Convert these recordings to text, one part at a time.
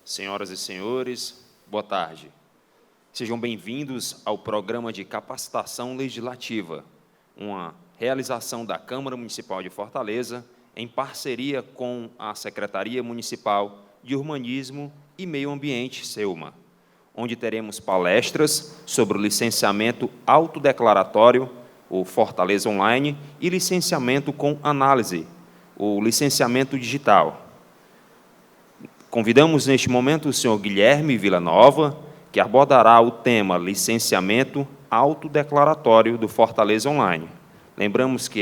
Senhoras e senhores, boa tarde. Sejam bem-vindos ao Programa de Capacitação Legislativa, uma realização da Câmara Municipal de Fortaleza, em parceria com a Secretaria Municipal de Urbanismo e Meio Ambiente, SEUMA, onde teremos palestras sobre o licenciamento autodeclaratório, o Fortaleza Online, e licenciamento com análise, o licenciamento digital. Convidamos, neste momento, o senhor Guilherme Villanova, que abordará o tema licenciamento autodeclaratório do Fortaleza Online. Lembramos que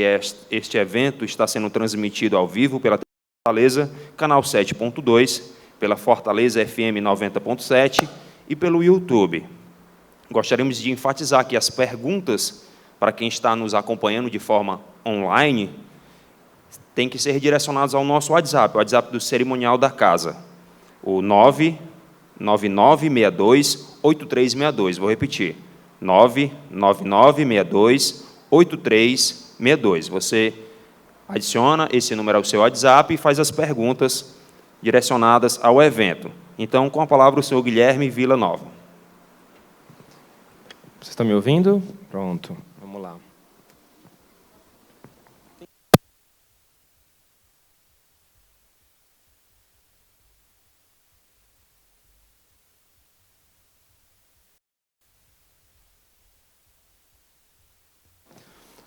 este evento está sendo transmitido ao vivo pela Fortaleza, canal 7.2, pela Fortaleza FM 90.7 e pelo YouTube. Gostaríamos de enfatizar que as perguntas, para quem está nos acompanhando de forma online, têm que ser direcionadas ao nosso WhatsApp, o WhatsApp do cerimonial da casa, o 99962-8362. Vou repetir, 99962-8362. Você adiciona esse número ao seu WhatsApp e faz as perguntas direcionadas ao evento. Então, com a palavra, o senhor Guilherme Villanova. Vocês estão me ouvindo? Pronto, vamos lá.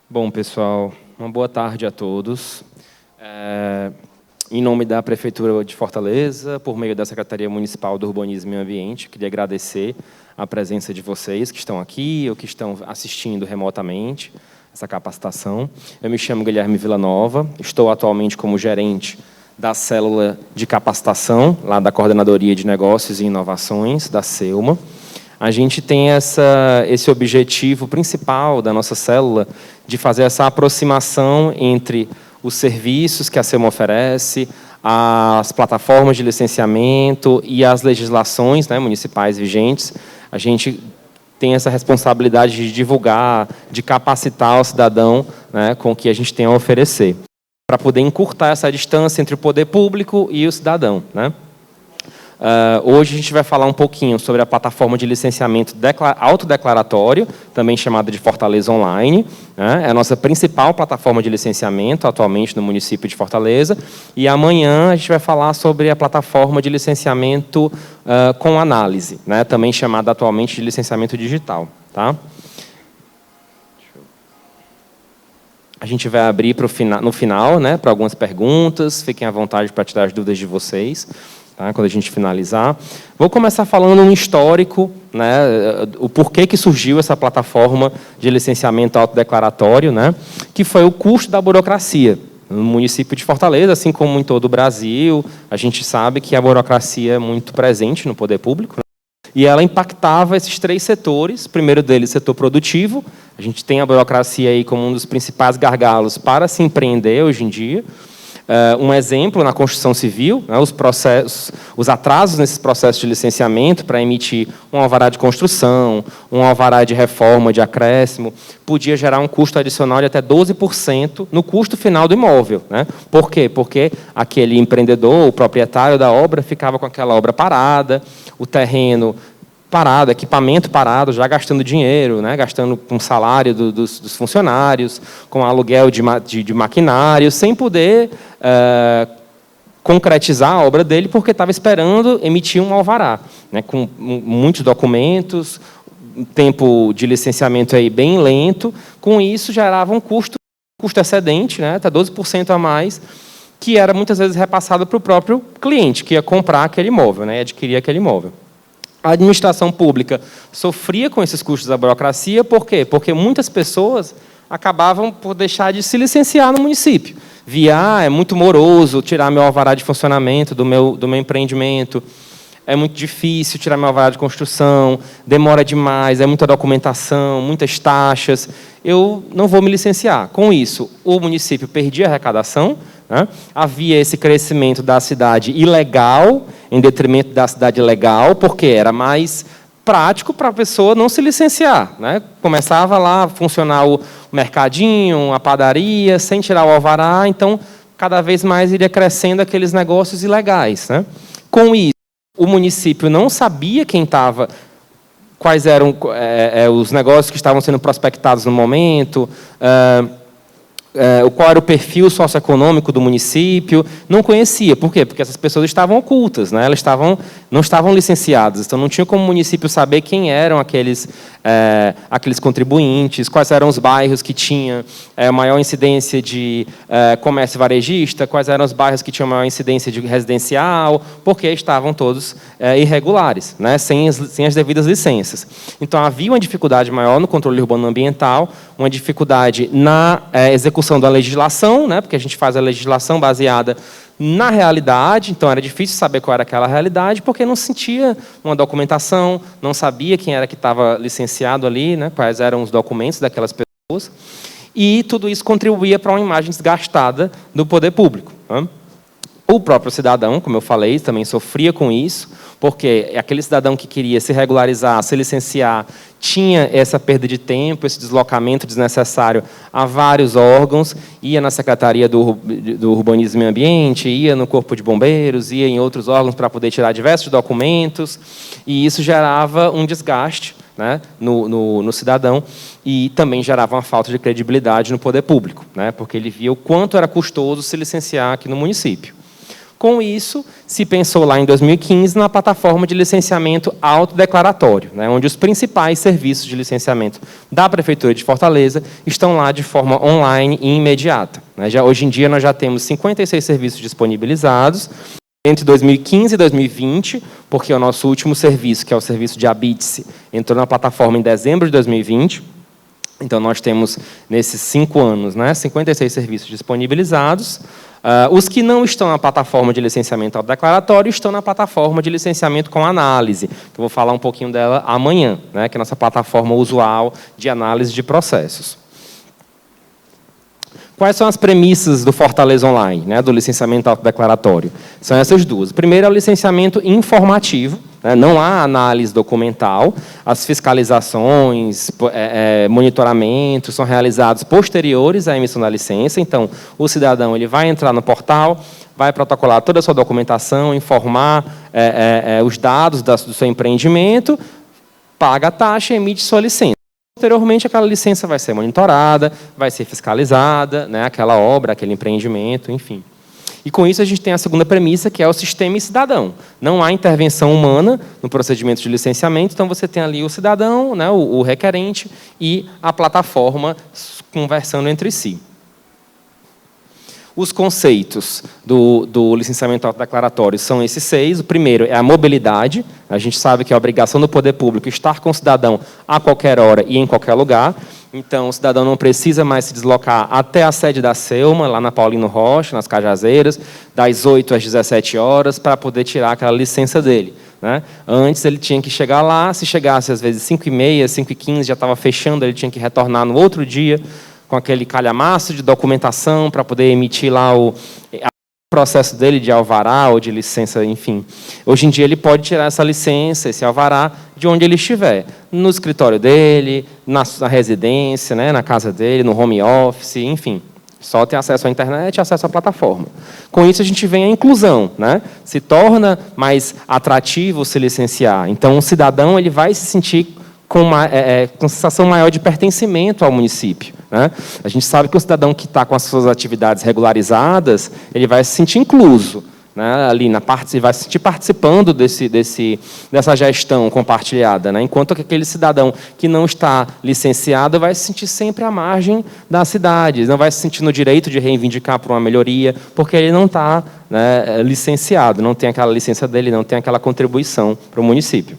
Bom, pessoal, uma boa tarde a todos. Em nome da Prefeitura de Fortaleza, por meio da Secretaria Municipal do Urbanismo e Meio Ambiente, queria agradecer a presença de vocês que estão aqui ou que estão assistindo remotamente essa capacitação. Eu me chamo Guilherme Villanova, estou atualmente como gerente da célula de capacitação, lá da Coordenadoria de Negócios e Inovações, da SEUMA. A gente tem esse objetivo principal da nossa célula de fazer essa aproximação entre os serviços que a SEUMA oferece, as plataformas de licenciamento e as legislações, né, municipais vigentes. A gente tem essa responsabilidade de divulgar, de capacitar o cidadão, né, com o que a gente tem a oferecer, para poder encurtar essa distância entre o poder público e o cidadão, né? Hoje a gente vai falar um pouquinho sobre a plataforma de licenciamento autodeclaratório, também chamada de Fortaleza Online, né? É a nossa principal plataforma de licenciamento atualmente no município de Fortaleza. E amanhã a gente vai falar sobre a plataforma de licenciamento com análise, né? Também chamada atualmente de licenciamento digital. Tá? A gente vai abrir no final, né, para algumas perguntas. Fiquem à vontade para tirar as dúvidas de vocês. Tá, quando a gente finalizar. Vou começar falando um histórico, né, o porquê que surgiu essa plataforma de licenciamento autodeclaratório, né, que foi o custo da burocracia. No município de Fortaleza, assim como em todo o Brasil, a gente sabe que a burocracia é muito presente no poder público, né, e ela impactava esses três setores. O primeiro deles, setor produtivo. A gente tem a burocracia aí como um dos principais gargalos para se empreender hoje em dia. Um exemplo na construção civil, né, os atrasos nesses processos de licenciamento para emitir um alvará de construção, um alvará de reforma, de acréscimo, podia gerar um custo adicional de até 12% no custo final do imóvel, né? Por quê? Porque aquele empreendedor, o proprietário da obra, ficava com aquela obra parada, o terreno parado, equipamento parado, já gastando dinheiro, né, gastando com salário dos funcionários, com aluguel de maquinário, sem poder concretizar a obra dele, porque estava esperando emitir um alvará, né, com muitos documentos, um tempo de licenciamento aí bem lento. Com isso, gerava um custo excedente, né, até 12% a mais, que era muitas vezes repassado para o próprio cliente, que ia comprar aquele imóvel, né, adquirir aquele imóvel. A administração pública sofria com esses custos da burocracia. Por quê? Porque muitas pessoas acabavam por deixar de se licenciar no município. Via, é muito moroso tirar meu alvará de funcionamento do meu empreendimento, é muito difícil tirar meu alvará de construção, demora demais, é muita documentação, muitas taxas, eu não vou me licenciar. Com isso, o município perdia a arrecadação, né? Havia esse crescimento da cidade ilegal em detrimento da cidade legal, porque era mais prático para a pessoa não se licenciar, né? Começava lá a funcionar o mercadinho, a padaria, sem tirar o alvará, então cada vez mais iria crescendo aqueles negócios ilegais, né? Com isso, O município não sabia quem estava, quais eram os negócios que estavam sendo prospectados no momento, qual era o perfil socioeconômico do município, não conhecia. Por quê? Porque essas pessoas estavam ocultas, né? Elas não estavam licenciadas, então não tinha como o município saber quem eram aqueles contribuintes, quais eram os bairros que tinham maior incidência de comércio varejista, quais eram os bairros que tinham maior incidência de residencial, porque estavam todos irregulares, né? sem as devidas licenças. Então, havia uma dificuldade maior no controle urbano ambiental, uma dificuldade na execução da legislação, né? Porque a gente faz a legislação baseada na realidade, então era difícil saber qual era aquela realidade, porque não sentia uma documentação, não sabia quem era que estava licenciado ali, né? Quais eram os documentos daquelas pessoas, e tudo isso contribuía para uma imagem desgastada do poder público, né? O próprio cidadão, como eu falei, também sofria com isso, porque aquele cidadão que queria se regularizar, se licenciar, tinha essa perda de tempo, esse deslocamento desnecessário a vários órgãos, ia na Secretaria do Urbanismo e Ambiente, ia no Corpo de Bombeiros, ia em outros órgãos para poder tirar diversos documentos, e isso gerava um desgaste, né, no cidadão, e também gerava uma falta de credibilidade no poder público, né, porque ele via o quanto era custoso se licenciar aqui no município. Com isso, se pensou lá em 2015 na plataforma de licenciamento autodeclaratório, né, onde os principais serviços de licenciamento da Prefeitura de Fortaleza estão lá de forma online e imediata, né. Hoje em dia, nós já temos 56 serviços disponibilizados, entre 2015 e 2020, porque o nosso último serviço, que é o serviço de Habite-se, entrou na plataforma em dezembro de 2020. Então, nós temos, nesses 5 anos, né, 56 serviços disponibilizados. Os que não estão na plataforma de licenciamento autodeclaratório estão na plataforma de licenciamento com análise, que eu vou falar um pouquinho dela amanhã, né, que é a nossa plataforma usual de análise de processos. Quais são as premissas do Fortaleza Online, né, do licenciamento autodeclaratório? São essas duas. O primeiro é o licenciamento informativo, né, não há análise documental, as fiscalizações, monitoramentos são realizados posteriores à emissão da licença, então o cidadão ele vai entrar no portal, vai protocolar toda a sua documentação, informar os dados do seu empreendimento, paga a taxa e emite sua licença. Posteriormente, aquela licença vai ser monitorada, vai ser fiscalizada, né, aquela obra, aquele empreendimento, enfim. E, com isso, a gente tem a segunda premissa, que é o sistema e cidadão. Não há intervenção humana no procedimento de licenciamento, então você tem ali o cidadão, né, o requerente, e a plataforma conversando entre si. Os conceitos do licenciamento autodeclaratório são esses 6. O primeiro é a mobilidade. A gente sabe que é a obrigação do poder público estar com o cidadão a qualquer hora e em qualquer lugar. Então, o cidadão não precisa mais se deslocar até a sede da Selma, lá na Paulino Rocha, nas Cajazeiras, das 8 às 17 horas, para poder tirar aquela licença dele, né? Antes, ele tinha que chegar lá, se chegasse às vezes 5h30, 5h15, já estava fechando, ele tinha que retornar no outro dia, com aquele calhamaço de documentação para poder emitir lá o processo dele de alvará ou de licença, enfim. Hoje em dia ele pode tirar essa licença, esse alvará, de onde ele estiver. No escritório dele, na residência, né, na casa dele, no home office, enfim. Só ter acesso à internet e acesso à plataforma. Com isso, a gente vem a inclusão, né? Se torna mais atrativo se licenciar. Então, o cidadão ele vai se sentir com uma sensação maior de pertencimento ao município, né? A gente sabe que o cidadão que está com as suas atividades regularizadas, ele vai se sentir incluso, né, ali na parte, vai se sentir participando dessa gestão compartilhada, né? Enquanto que aquele cidadão que não está licenciado vai se sentir sempre à margem da cidade, não vai se sentir no direito de reivindicar por uma melhoria, porque ele não está, né, licenciado, não tem aquela licença dele, não tem aquela contribuição para o município.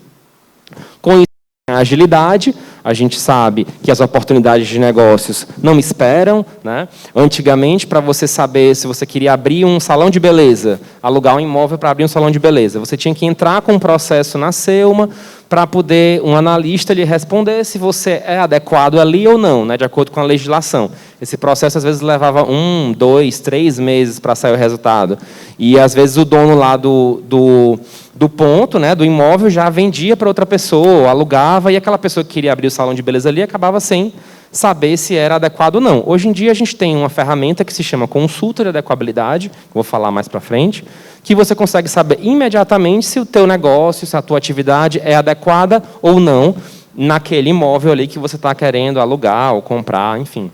Com isso, a agilidade, a gente sabe que as oportunidades de negócios não esperam, né? Antigamente, para você saber se você queria abrir um salão de beleza, alugar um imóvel para abrir um salão de beleza, você tinha que entrar com um processo na Selma para poder um analista lhe responder se você é adequado ali ou não, né, de acordo com a legislação. Esse processo, às vezes, levava 1, 2, 3 meses para sair o resultado. E, às vezes, o dono lá do ponto, né, do imóvel, já vendia para outra pessoa, alugava, e aquela pessoa que queria abrir o salão de beleza ali acabava sem saber se era adequado ou não. Hoje em dia, a gente tem uma ferramenta que se chama consulta de adequabilidade, que eu vou falar mais para frente, que você consegue saber imediatamente se o teu negócio, se a tua atividade é adequada ou não naquele imóvel ali que você está querendo alugar ou comprar, enfim.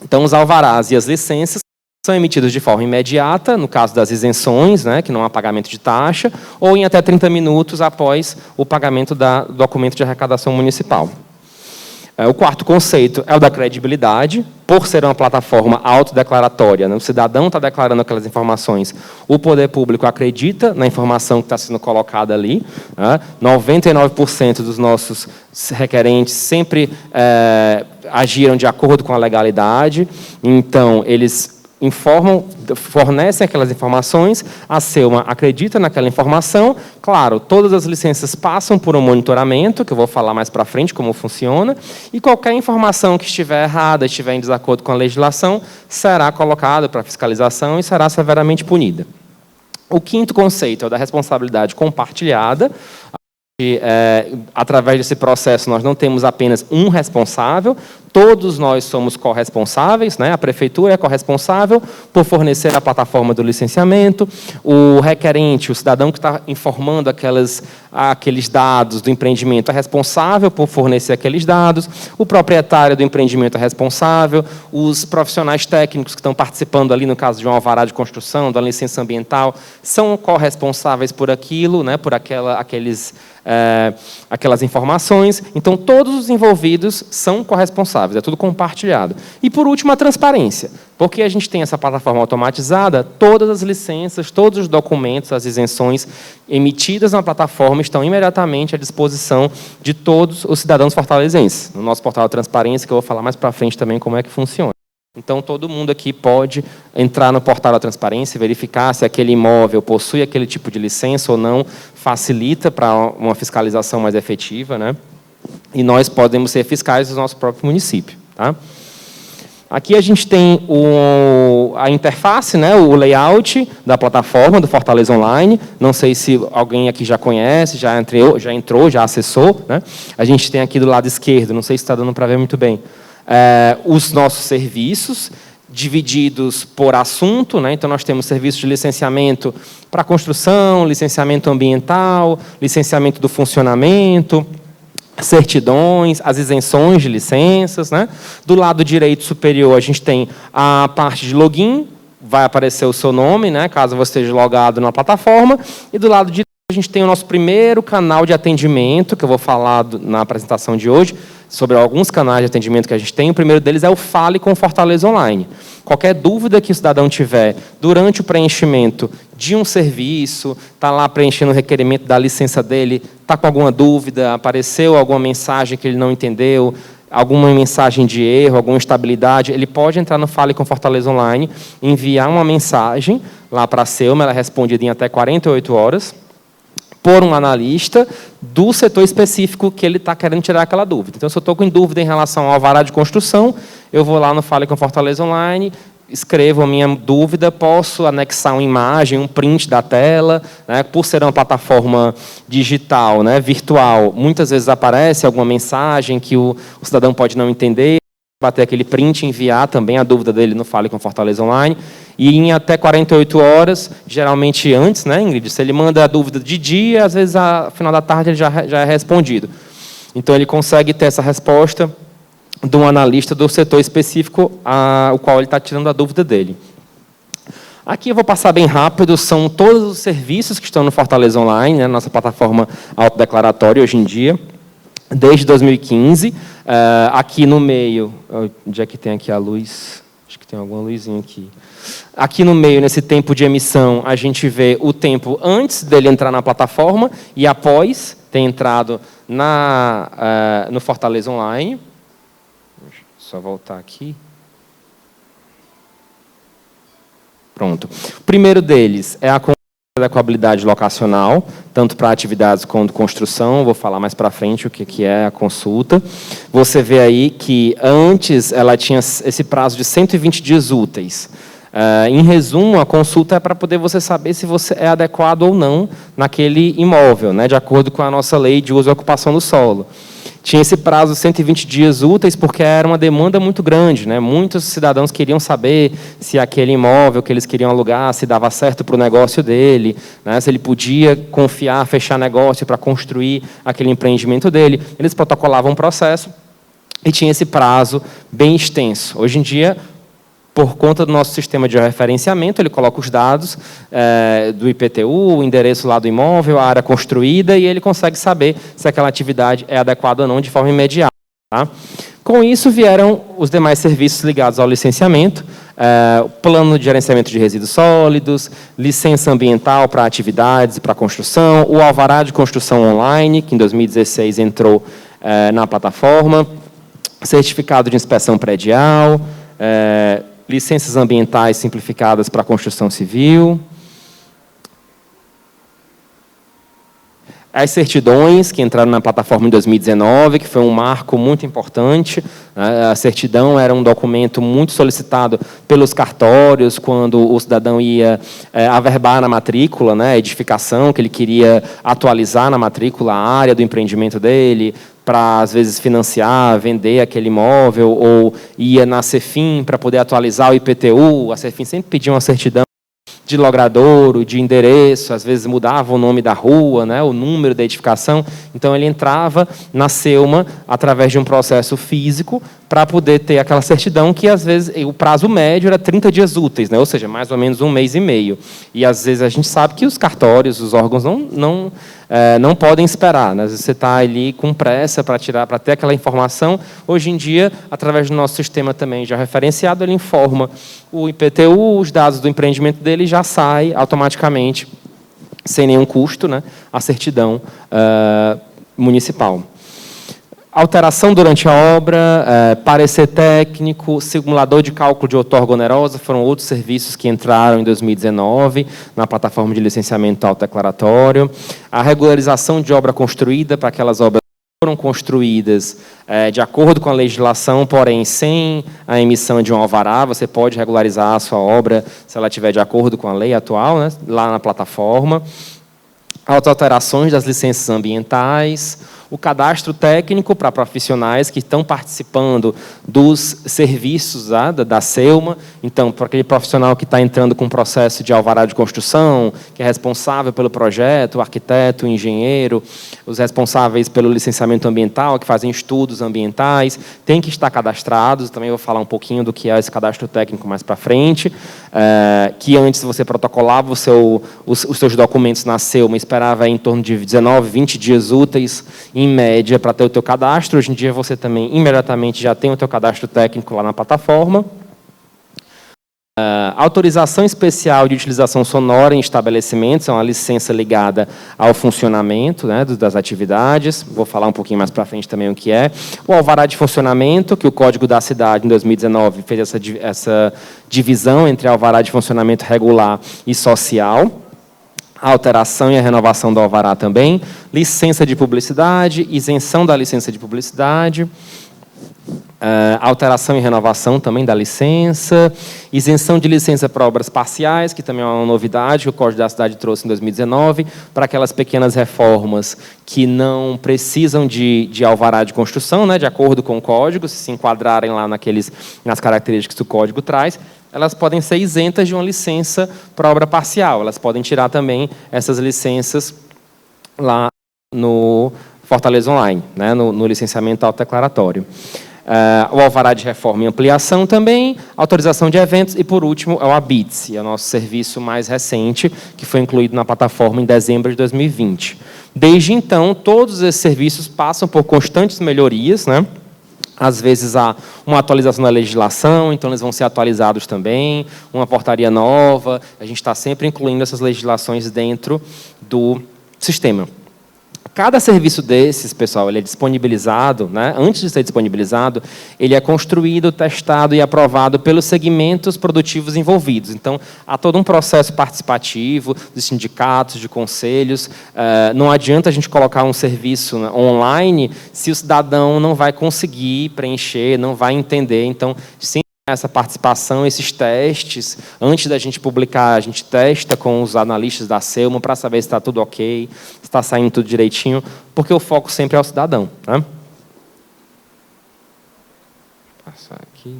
Então, os alvarás e as licenças são emitidos de forma imediata, no caso das isenções, né, que não há pagamento de taxa, ou em até 30 minutos após o pagamento do documento de arrecadação municipal. O quarto conceito é o da credibilidade. Por ser uma plataforma autodeclaratória, né, o cidadão está declarando aquelas informações, o poder público acredita na informação que está sendo colocada ali. 99% dos nossos requerentes sempre agiram de acordo com a legalidade, então eles informam, fornecem aquelas informações, a SEUMA acredita naquela informação. Claro, todas as licenças passam por um monitoramento, que eu vou falar mais para frente como funciona, e qualquer informação que estiver errada, estiver em desacordo com a legislação, será colocada para fiscalização e será severamente punida. O quinto conceito é o da responsabilidade compartilhada. Através desse processo, nós não temos apenas um responsável, todos nós somos corresponsáveis, né? A prefeitura é corresponsável por fornecer a plataforma do licenciamento, o requerente, o cidadão que está informando aqueles dados do empreendimento é responsável por fornecer aqueles dados, o proprietário do empreendimento é responsável, os profissionais técnicos que estão participando ali, no caso de um alvará de construção, da licença ambiental, são corresponsáveis por aquilo, né? Por aquelas informações. Então, todos os envolvidos são corresponsáveis, é tudo compartilhado. E, por último, a transparência. Porque a gente tem essa plataforma automatizada, todas as licenças, todos os documentos, as isenções emitidas na plataforma estão imediatamente à disposição de todos os cidadãos fortalezenses. No nosso portal de transparência, que eu vou falar mais para frente também como é que funciona. Então, todo mundo aqui pode entrar no portal da transparência, verificar se aquele imóvel possui aquele tipo de licença ou não, facilita para uma fiscalização mais efetiva, né? E nós podemos ser fiscais do nosso próprio município. Tá? Aqui a gente tem a interface, né, o layout da plataforma do Fortaleza Online. Não sei se alguém aqui já conhece, já entrou, já acessou. Né? A gente tem aqui do lado esquerdo, não sei se está dando para ver muito bem, os nossos serviços, divididos por assunto, né? Então, nós temos serviços de licenciamento para construção, licenciamento ambiental, licenciamento do funcionamento, certidões, as isenções de licenças. Né? Do lado direito superior, a gente tem a parte de login, vai aparecer o seu nome, né? Caso você esteja logado na plataforma, e do lado direito a gente tem o nosso primeiro canal de atendimento, que eu vou falar na apresentação de hoje, sobre alguns canais de atendimento que a gente tem. O primeiro deles é o Fale com Fortaleza Online. Qualquer dúvida que o cidadão tiver durante o preenchimento de um serviço, está lá preenchendo o requerimento da licença dele, está com alguma dúvida, apareceu alguma mensagem que ele não entendeu, alguma mensagem de erro, alguma instabilidade, ele pode entrar no Fale com Fortaleza Online, enviar uma mensagem lá para a SEUMA, ela é respondida em até 48 horas, por um analista do setor específico que ele está querendo tirar aquela dúvida. Então, se eu estou com dúvida em relação ao alvará de construção, eu vou lá no Fale com Fortaleza Online, escrevo a minha dúvida, posso anexar uma imagem, um print da tela. Né? Por ser uma plataforma digital, né, virtual, muitas vezes aparece alguma mensagem que o cidadão pode não entender, bater aquele print, enviar também a dúvida dele no Fale com Fortaleza Online. E em até 48 horas, geralmente antes, né, Ingrid? Se ele manda a dúvida de dia, às vezes, ao final da tarde, ele já é respondido. Então, ele consegue ter essa resposta de um analista do setor específico ao qual ele está tirando a dúvida dele. Aqui eu vou passar bem rápido, são todos os serviços que estão no Fortaleza Online, né, nossa plataforma autodeclaratória hoje em dia, desde 2015. Aqui no meio, onde é que tem aqui a luz? Acho que tem alguma luzinha aqui. Aqui no meio, nesse tempo de emissão, a gente vê o tempo antes dele entrar na plataforma e após ter entrado no Fortaleza Online. Deixa eu só voltar aqui. Pronto. O primeiro deles é a adequabilidade locacional, tanto para atividades quanto construção. Vou falar mais para frente o que é a consulta. Você vê aí que antes ela tinha esse prazo de 120 dias úteis. Em resumo, a consulta é para poder você saber se você é adequado ou não naquele imóvel, né, de acordo com a nossa lei de uso e ocupação do solo. Tinha esse prazo de 120 dias úteis porque era uma demanda muito grande, né? Muitos cidadãos queriam saber se aquele imóvel que eles queriam alugar, se dava certo para o negócio dele, né? Se ele podia confiar, fechar negócio para construir aquele empreendimento dele. Eles protocolavam um processo e tinha esse prazo bem extenso. Hoje em dia, por conta do nosso sistema de referenciamento, ele coloca os dados do IPTU, o endereço lá do imóvel, a área construída, e ele consegue saber se aquela atividade é adequada ou não de forma imediata. Tá? Com isso, vieram os demais serviços ligados ao licenciamento, plano de gerenciamento de resíduos sólidos, licença ambiental para atividades e para construção, o alvará de construção online, que em 2016 entrou na plataforma, certificado de inspeção predial, licenças ambientais simplificadas para a construção civil, as certidões que entraram na plataforma em 2019, que foi um marco muito importante. A certidão era um documento muito solicitado pelos cartórios quando o cidadão ia averbar na matrícula, né, a edificação, que ele queria atualizar na matrícula a área do empreendimento dele, para, às vezes, financiar, vender aquele imóvel, ou ia na Cefim para poder atualizar o IPTU. A Cefim sempre pedia uma certidão de logradouro, de endereço, às vezes mudava o nome da rua, né, o número da edificação. Então, ele entrava na SEUMA através de um processo físico para poder ter aquela certidão que, às vezes, o prazo médio era 30 dias úteis, né, ou seja, mais ou menos 1 mês e meio. E, às vezes, a gente sabe que os cartórios, os órgãos não podem esperar, né? Às vezes você está ali com pressa para ter aquela informação. Hoje em dia, através do nosso sistema também já referenciado, ele informa o IPTU, os dados do empreendimento dele, já sai automaticamente, sem nenhum custo, né, a certidão municipal. Alteração durante a obra, parecer técnico, simulador de cálculo de outorga onerosa, foram outros serviços que entraram em 2019 na plataforma de licenciamento autodeclaratório. A regularização de obra construída, para aquelas obras que foram construídas de acordo com a legislação, porém sem a emissão de um alvará. Você pode regularizar a sua obra se ela estiver de acordo com a lei atual, né, lá na plataforma. As alterações das licenças ambientais, o cadastro técnico para profissionais que estão participando dos serviços da SEUMA. Então, para aquele profissional que está entrando com um processo de alvará de construção, que é responsável pelo projeto, o arquiteto, o engenheiro, os responsáveis pelo licenciamento ambiental, que fazem estudos ambientais, têm que estar cadastrados. Também vou falar um pouquinho do que é esse cadastro técnico mais para frente, que antes você protocolava os seus documentos na SEUMA, esperava em torno de 19, 20 dias úteis, em média, para ter o teu cadastro. Hoje em dia, você também, imediatamente, já tem o teu cadastro técnico lá na plataforma. Autorização especial de utilização sonora em estabelecimentos, é uma licença ligada ao funcionamento, né, das atividades. Vou falar um pouquinho mais para frente também o que é. O alvará de funcionamento, que o Código da Cidade, em 2019, fez essa divisão entre alvará de funcionamento regular e social. A alteração e a renovação do alvará também, licença de publicidade, isenção da licença de publicidade, alteração e renovação também da licença, isenção de licença para obras parciais, que também é uma novidade que o Código da Cidade trouxe em 2019, para aquelas pequenas reformas que não precisam de alvará de construção, né, de acordo com o Código, se enquadrarem lá nas características que o Código traz, elas podem ser isentas de uma licença para obra parcial. Elas podem tirar também essas licenças lá no Fortaleza Online, né, no licenciamento autodeclaratório. O alvará de reforma e ampliação também, autorização de eventos e, por último, é o ABITS, é o nosso serviço mais recente, que foi incluído na plataforma em dezembro de 2020. Desde então, todos esses serviços passam por constantes melhorias, né? Às vezes há uma atualização da legislação, então eles vão ser atualizados também, uma portaria nova, a gente está sempre incluindo essas legislações dentro do sistema. Cada serviço desses, pessoal, ele é disponibilizado, né? Antes de ser disponibilizado, ele é construído, testado e aprovado pelos segmentos produtivos envolvidos. Então, há todo um processo participativo dos sindicatos, de conselhos. Não adianta a gente colocar um serviço online se o cidadão não vai conseguir preencher, não vai entender. Então, sim, essa participação, esses testes, antes da gente publicar, a gente testa com os analistas da SEUMA para saber se está tudo ok, se está saindo tudo direitinho, porque o foco sempre é o cidadão, né? aqui.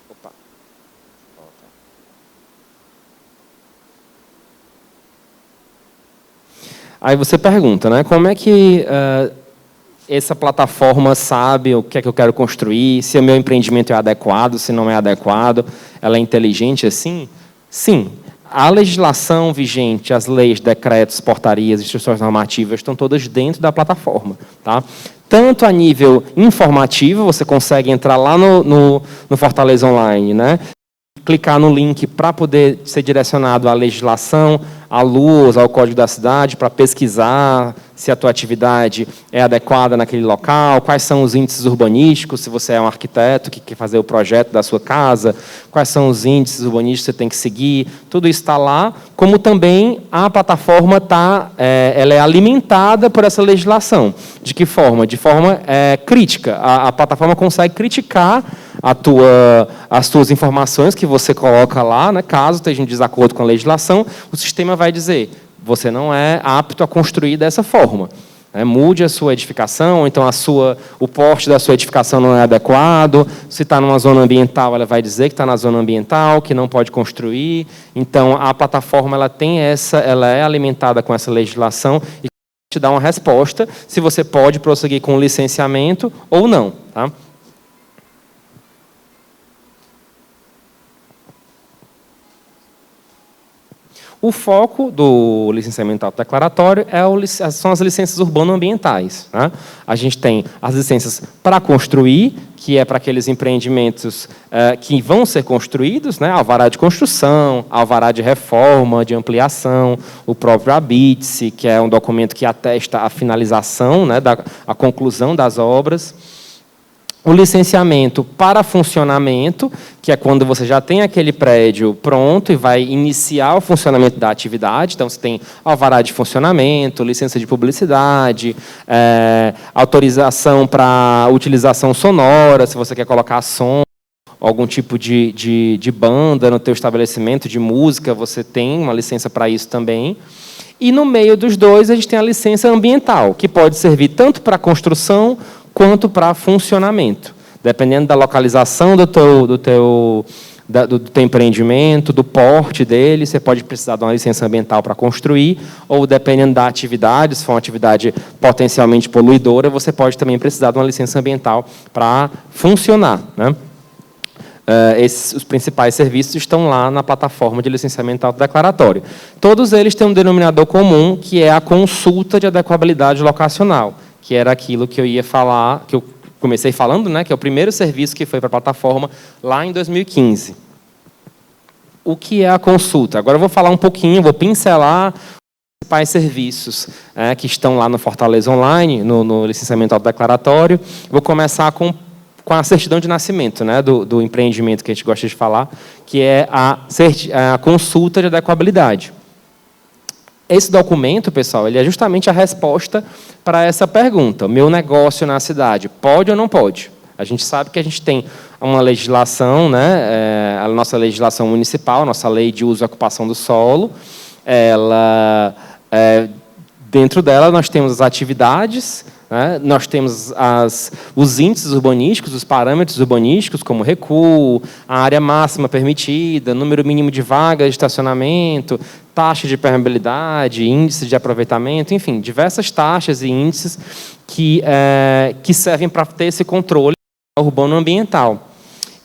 Opa. Volta. Aí você pergunta, né? Como é que essa plataforma sabe o que é que eu quero construir, se o meu empreendimento é adequado, se não é adequado, ela é inteligente assim? Sim. A legislação vigente, as leis, decretos, portarias, instruções normativas, estão todas dentro da plataforma. Tá? Tanto a nível informativo, você consegue entrar lá no Fortaleza Online, né? Clicar no link para poder ser direcionado à legislação, à LUAS, ao Código da Cidade, para pesquisar se a tua atividade é adequada naquele local, quais são os índices urbanísticos, se você é um arquiteto que quer fazer o projeto da sua casa, quais são os índices urbanísticos que você tem que seguir, tudo isso está lá, como também a plataforma ela é alimentada por essa legislação. De que forma? De forma crítica. A plataforma consegue criticar as tuas informações que você coloca lá, né, caso esteja em desacordo com a legislação, o sistema vai dizer, você não é apto a construir dessa forma. Mude a sua edificação, ou então o porte da sua edificação não é adequado, se está numa zona ambiental, ela vai dizer que está na zona ambiental, que não pode construir. Então, a plataforma ela é alimentada com essa legislação e te dá uma resposta se você pode prosseguir com o licenciamento ou não. Tá? O foco do licenciamento autodeclaratório são as licenças urbano-ambientais. Né? A gente tem as licenças para construir, que é para aqueles empreendimentos que vão ser construídos, né? Alvará de construção, alvará de reforma, de ampliação, o próprio ABITSE, que é um documento que atesta a finalização, né, a conclusão das obras. O licenciamento para funcionamento, que é quando você já tem aquele prédio pronto e vai iniciar o funcionamento da atividade. Então, você tem alvará de funcionamento, licença de publicidade, autorização para utilização sonora, se você quer colocar som, algum tipo de banda no teu estabelecimento, de música, você tem uma licença para isso também. E, no meio dos dois, a gente tem a licença ambiental, que pode servir tanto para construção quanto para funcionamento. Dependendo da localização do teu empreendimento, do porte dele, você pode precisar de uma licença ambiental para construir, ou dependendo da atividade, se for uma atividade potencialmente poluidora, você pode também precisar de uma licença ambiental para funcionar. Né? Os principais serviços estão lá na plataforma de licenciamento autodeclaratório. Todos eles têm um denominador comum, que é a consulta de adequabilidade locacional, que era aquilo que eu ia falar, que eu comecei falando, né, que é o primeiro serviço que foi para a plataforma lá em 2015. O que é a consulta? Agora eu vou falar um pouquinho, vou pincelar os principais serviços que estão lá no Fortaleza Online, no licenciamento autodeclaratório. Vou começar com a certidão de nascimento, né, do empreendimento que a gente gosta de falar, que é a consulta de adequabilidade. Esse documento, pessoal, ele é justamente a resposta para essa pergunta. Meu negócio na cidade, pode ou não pode? A gente sabe que a gente tem uma legislação, né, a nossa legislação municipal, a nossa lei de uso e ocupação do solo. Dentro dela, nós temos as atividades, né, nós temos os índices urbanísticos, os parâmetros urbanísticos, como recuo, a área máxima permitida, número mínimo de vagas de estacionamento, taxa de permeabilidade, índice de aproveitamento, enfim, diversas taxas e índices que servem para ter esse controle urbano-ambiental.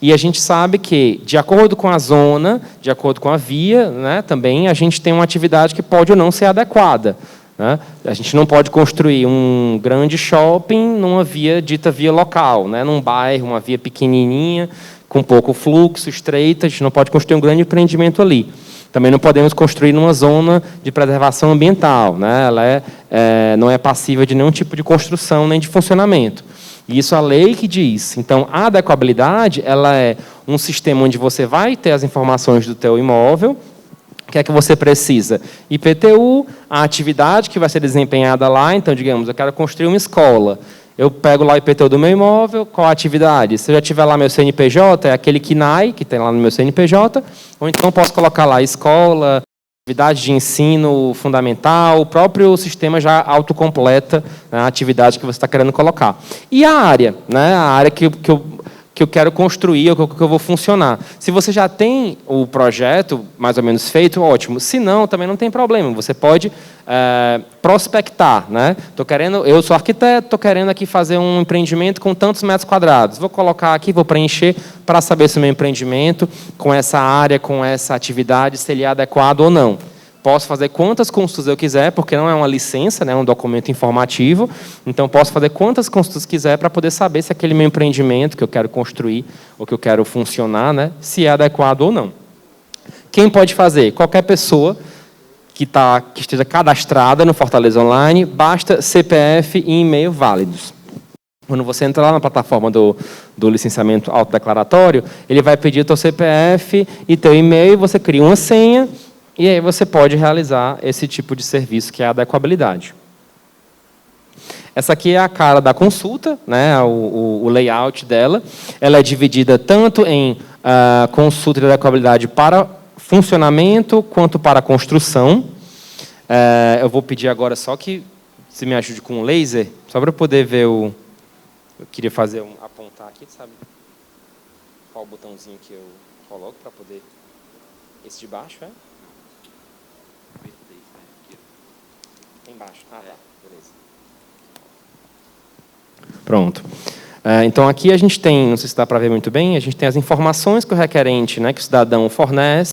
E a gente sabe que, de acordo com a zona, de acordo com a via, né, também a gente tem uma atividade que pode ou não ser adequada. Né? A gente não pode construir um grande shopping numa via dita via local, né, num bairro, uma via pequenininha, com pouco fluxo, estreita, a gente não pode construir um grande empreendimento ali. Também não podemos construir numa zona de preservação ambiental, né? Ela não é passível de nenhum tipo de construção nem de funcionamento. E isso é a lei que diz. Então, a adequabilidade ela é um sistema onde você vai ter as informações do teu imóvel. O que é que você precisa? IPTU, a atividade que vai ser desempenhada lá. Então, digamos, eu quero construir uma escola. Eu pego lá o IPTU do meu imóvel, qual a atividade? Se eu já tiver lá meu CNPJ, é aquele KNAI, que tem lá no meu CNPJ, ou então posso colocar lá escola, atividade de ensino fundamental, o próprio sistema já autocompleta, né, a atividade que você está querendo colocar. E a área, né, a área que eu quero construir, ou que eu vou funcionar. Se você já tem o projeto mais ou menos feito, ótimo. Se não, também não tem problema. Você pode prospectar, né? Eu sou arquiteto, estou querendo aqui fazer um empreendimento com tantos metros quadrados. Vou colocar aqui, vou preencher para saber se o meu empreendimento, com essa área, com essa atividade, se ele é adequado ou não. Posso fazer quantas consultas eu quiser, porque não é uma licença, né, é um documento informativo. Então, posso fazer quantas consultas quiser para poder saber se aquele meu empreendimento que eu quero construir ou que eu quero funcionar, né, se é adequado ou não. Quem pode fazer? Qualquer pessoa que esteja cadastrada no Fortaleza Online, basta CPF e e-mail válidos. Quando você entra lá na plataforma do licenciamento autodeclaratório, ele vai pedir o teu CPF e teu e-mail, você cria uma senha, e aí você pode realizar esse tipo de serviço, que é a adequabilidade. Essa aqui é a cara da consulta, né, o layout dela. Ela é dividida tanto em consulta de adequabilidade para funcionamento, quanto para construção. Eu vou pedir agora só que você me ajude com o laser, só para eu poder ver o... Eu queria apontar aqui, sabe? Qual o botãozinho que eu coloco para poder... Esse de baixo, é? Embaixo. Ah, tá. Beleza. Pronto. Então, aqui a gente tem, não sei se dá para ver muito bem, a gente tem as informações que o requerente, né, que o cidadão fornece,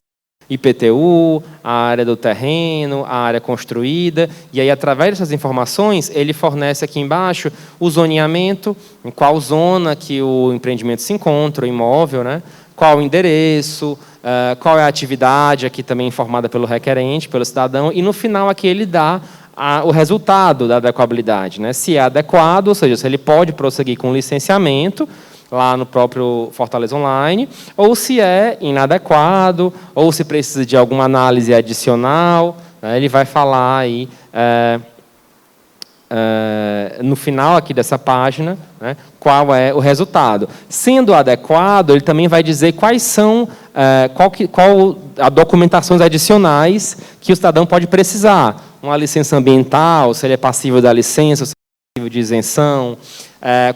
IPTU, a área do terreno, a área construída, e aí, através dessas informações, ele fornece aqui embaixo o zoneamento, em qual zona que o empreendimento se encontra, o imóvel, né, qual o endereço, qual é a atividade, aqui também informada pelo requerente, pelo cidadão, e no final aqui ele dá o resultado da adequabilidade, né? Se é adequado, ou seja, se ele pode prosseguir com o licenciamento, lá no próprio Fortaleza Online, ou se é inadequado, ou se precisa de alguma análise adicional, né? Ele vai falar aí, no final aqui dessa página, né, qual é o resultado. Sendo adequado, ele também vai dizer quais são, qual as documentações adicionais que o cidadão pode precisar. Uma licença ambiental, se ele é passível da licença, se ele é passível de isenção,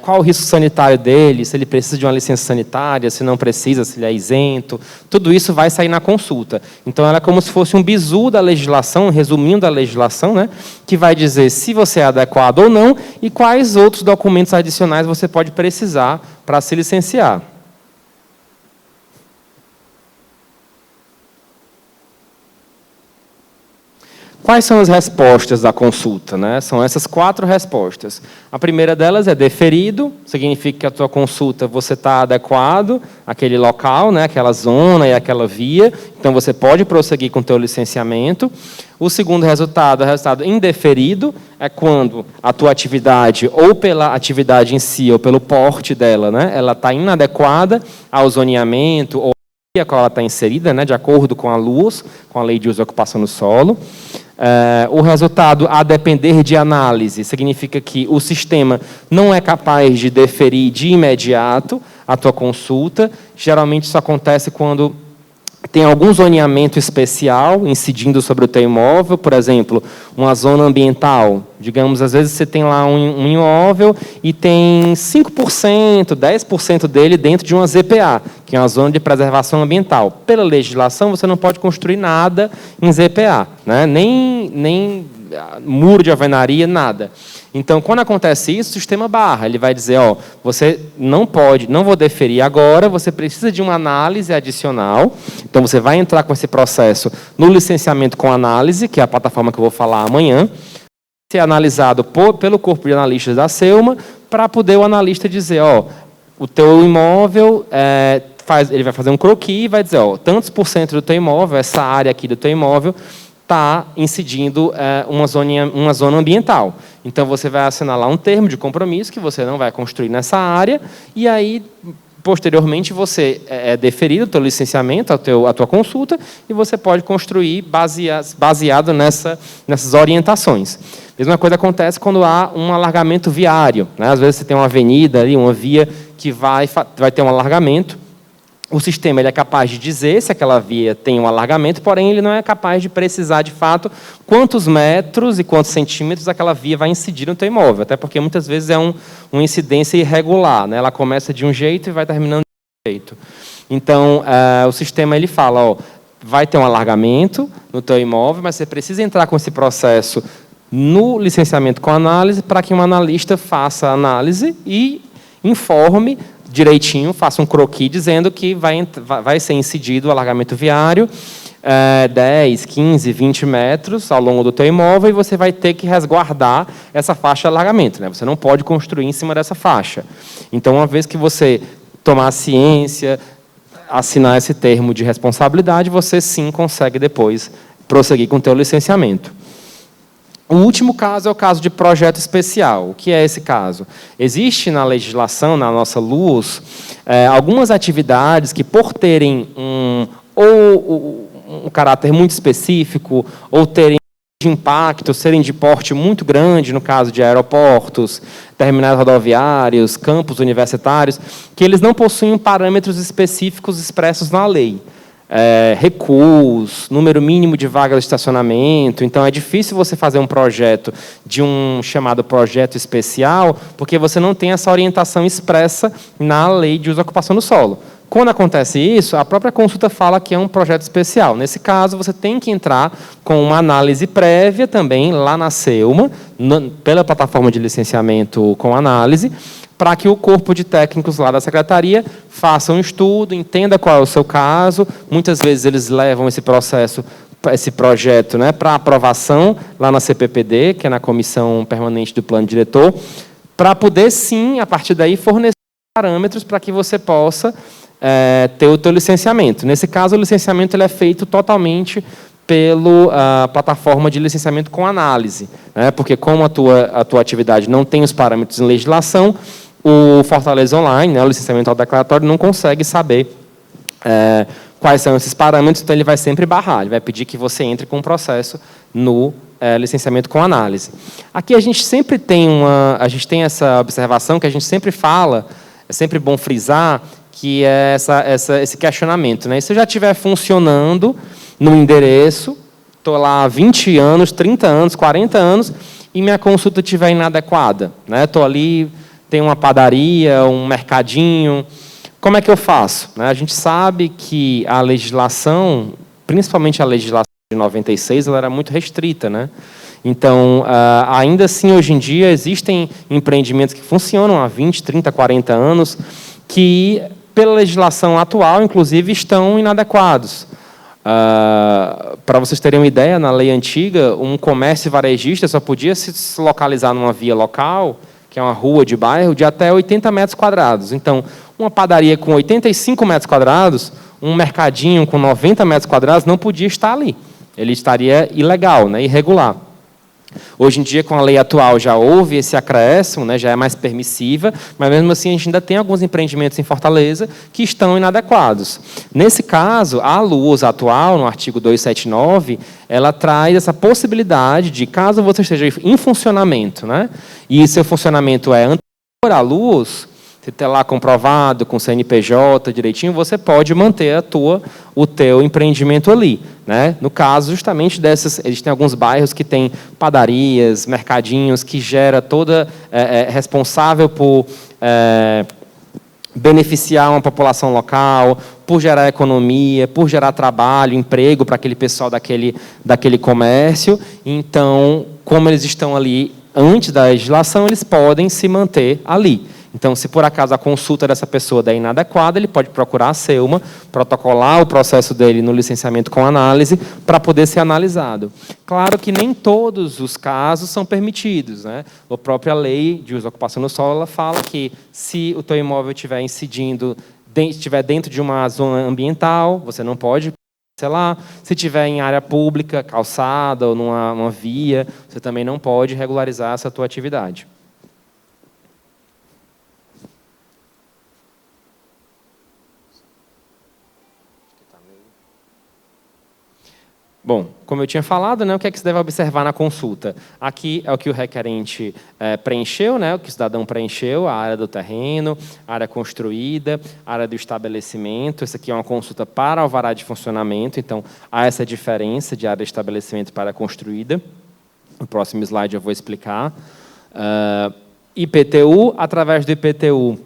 qual o risco sanitário dele, se ele precisa de uma licença sanitária, se não precisa, se ele é isento. Tudo isso vai sair na consulta. Então, ela é como se fosse um bizu da legislação, resumindo a legislação, né, que vai dizer se você é adequado ou não e quais outros documentos adicionais você pode precisar para se licenciar. Quais são as respostas da consulta, né? São essas 4 respostas. A primeira delas é deferido, significa que a tua consulta você está adequado àquele local, né? Aquela zona e aquela via, então você pode prosseguir com o teu licenciamento. O segundo resultado, o resultado indeferido, é quando a tua atividade, ou pela atividade em si, ou pelo porte dela, né? Ela está inadequada ao zoneamento, ou a qual ela está inserida, né? De acordo com a LUOS, com a Lei de Uso e Ocupação do Solo. O resultado, a depender de análise, significa que o sistema não é capaz de deferir de imediato a tua consulta. Geralmente isso acontece quando tem algum zoneamento especial incidindo sobre o teu imóvel, por exemplo, uma zona ambiental. Digamos, às vezes você tem lá um imóvel e tem 5%, 10% dele dentro de uma ZPA, que é uma zona de preservação ambiental. Pela legislação, você não pode construir nada em ZPA, né? Nem muro de alvenaria, nada. Então, quando acontece isso, o sistema barra. Ele vai dizer, ó, você não pode, não vou deferir agora, você precisa de uma análise adicional. Então, você vai entrar com esse processo no licenciamento com análise, que é a plataforma que eu vou falar amanhã, ser analisado pelo corpo de analistas da SELMA, para poder o analista dizer, ó, o teu imóvel, ele vai fazer um croquis e vai dizer, ó, tantos por cento do teu imóvel, essa área aqui do teu imóvel, está incidindo uma zona ambiental. Então, você vai assinar lá um termo de compromisso que você não vai construir nessa área, e aí, posteriormente, você é deferido o teu licenciamento, a tua consulta, e você pode construir baseado nessas orientações. Mesma coisa acontece quando há um alargamento viário, né? Às vezes você tem uma avenida ali, uma via que vai ter um alargamento, O sistema ele é capaz de dizer se aquela via tem um alargamento, porém ele não é capaz de precisar, de fato, quantos metros e quantos centímetros aquela via vai incidir no teu imóvel, até porque muitas vezes é uma incidência irregular, né? Ela começa de um jeito e vai terminando de um jeito. Então, o sistema ele fala, ó, vai ter um alargamento no teu imóvel, mas você precisa entrar com esse processo no licenciamento com análise para que um analista faça a análise e informe direitinho, faça um croquis dizendo que vai ser incidido o alargamento viário 10, 15, 20 metros ao longo do teu imóvel e você vai ter que resguardar essa faixa de alargamento, né? Você não pode construir em cima dessa faixa. Então, uma vez que você tomar a ciência, assinar esse termo de responsabilidade, você sim consegue depois prosseguir com o teu licenciamento. O último caso é o caso de projeto especial. O que é esse caso? Existe na legislação, na nossa LUOS, algumas atividades que, por terem um caráter muito específico, ou terem de impacto, serem de porte muito grande, no caso de aeroportos, terminais rodoviários, campos universitários, que eles não possuem parâmetros específicos expressos na lei. Recuos, número mínimo de vagas de estacionamento. Então, é difícil você fazer um projeto de um chamado projeto especial, porque você não tem essa orientação expressa na lei de uso e ocupação do solo. Quando acontece isso, a própria consulta fala que é um projeto especial. Nesse caso, você tem que entrar com uma análise prévia também, lá na SEUMA, pela plataforma de licenciamento com análise, para que o corpo de técnicos lá da secretaria faça um estudo, entenda qual é o seu caso. Muitas vezes eles levam esse projeto, né, para aprovação lá na CPPD, que é na Comissão Permanente do Plano Diretor, para poder, sim, a partir daí, fornecer parâmetros para que você possa ter o teu licenciamento. Nesse caso, o licenciamento ele é feito totalmente pela plataforma de licenciamento com análise, né? Porque como a tua atividade não tem os parâmetros em legislação, o Fortaleza Online, né, o licenciamento autodeclaratório, não consegue saber quais são esses parâmetros, então ele vai sempre barrar, ele vai pedir que você entre com um processo no licenciamento com análise. Aqui a gente sempre tem essa observação que a gente sempre fala, é sempre bom frisar, que é esse questionamento, né? Se eu já estiver funcionando no endereço, estou lá há 20 anos, 30 anos, 40 anos, e minha consulta estiver inadequada, né? Estou ali, tem uma padaria, um mercadinho, como é que eu faço? A gente sabe que a legislação, principalmente a legislação de 96, ela era muito restrita, né? Então, ainda assim, hoje em dia, existem empreendimentos que funcionam há 20, 30, 40 anos, que, pela legislação atual, inclusive, estão inadequados. Para vocês terem uma ideia, na lei antiga, um comércio varejista só podia se localizar numa via local, que é uma rua de bairro, de até 80 metros quadrados. Então, uma padaria com 85 metros quadrados, um mercadinho com 90 metros quadrados, não podia estar ali. Ele estaria ilegal, né, irregular. Hoje em dia, com a lei atual, já houve esse acréscimo, né, já é mais permissiva, mas, mesmo assim, a gente ainda tem alguns empreendimentos em Fortaleza que estão inadequados. Nesse caso, a LUOS atual, no artigo 279, ela traz essa possibilidade de, caso você esteja em funcionamento, né, e seu funcionamento é anterior à LUOS, você está lá comprovado, com CNPJ direitinho, você pode manter o teu empreendimento ali, né? No caso, justamente eles têm alguns bairros que têm padarias, mercadinhos, que gera toda... responsável por beneficiar uma população local, por gerar economia, por gerar trabalho, emprego para aquele pessoal daquele comércio. Então, como eles estão ali antes da legislação, eles podem se manter ali. Então, se por acaso a consulta dessa pessoa der inadequada, ele pode procurar a SEUMA, protocolar o processo dele no licenciamento com análise, para poder ser analisado. Claro que nem todos os casos são permitidos, né? A própria lei de uso e ocupação do solo, ela fala que, se o teu imóvel estiver estiver dentro de uma zona ambiental, você não pode, sei lá, se estiver em área pública, calçada ou numa via, você também não pode regularizar essa tua atividade. Bom, como eu tinha falado, né, o que é que se deve observar na consulta? Aqui é o que o requerente preencheu, né, o que o cidadão preencheu, a área do terreno, a área construída, a área do estabelecimento. Isso aqui é uma consulta para alvará de funcionamento, então há essa diferença de área de estabelecimento para construída. No próximo slide eu vou explicar. IPTU, através do IPTU,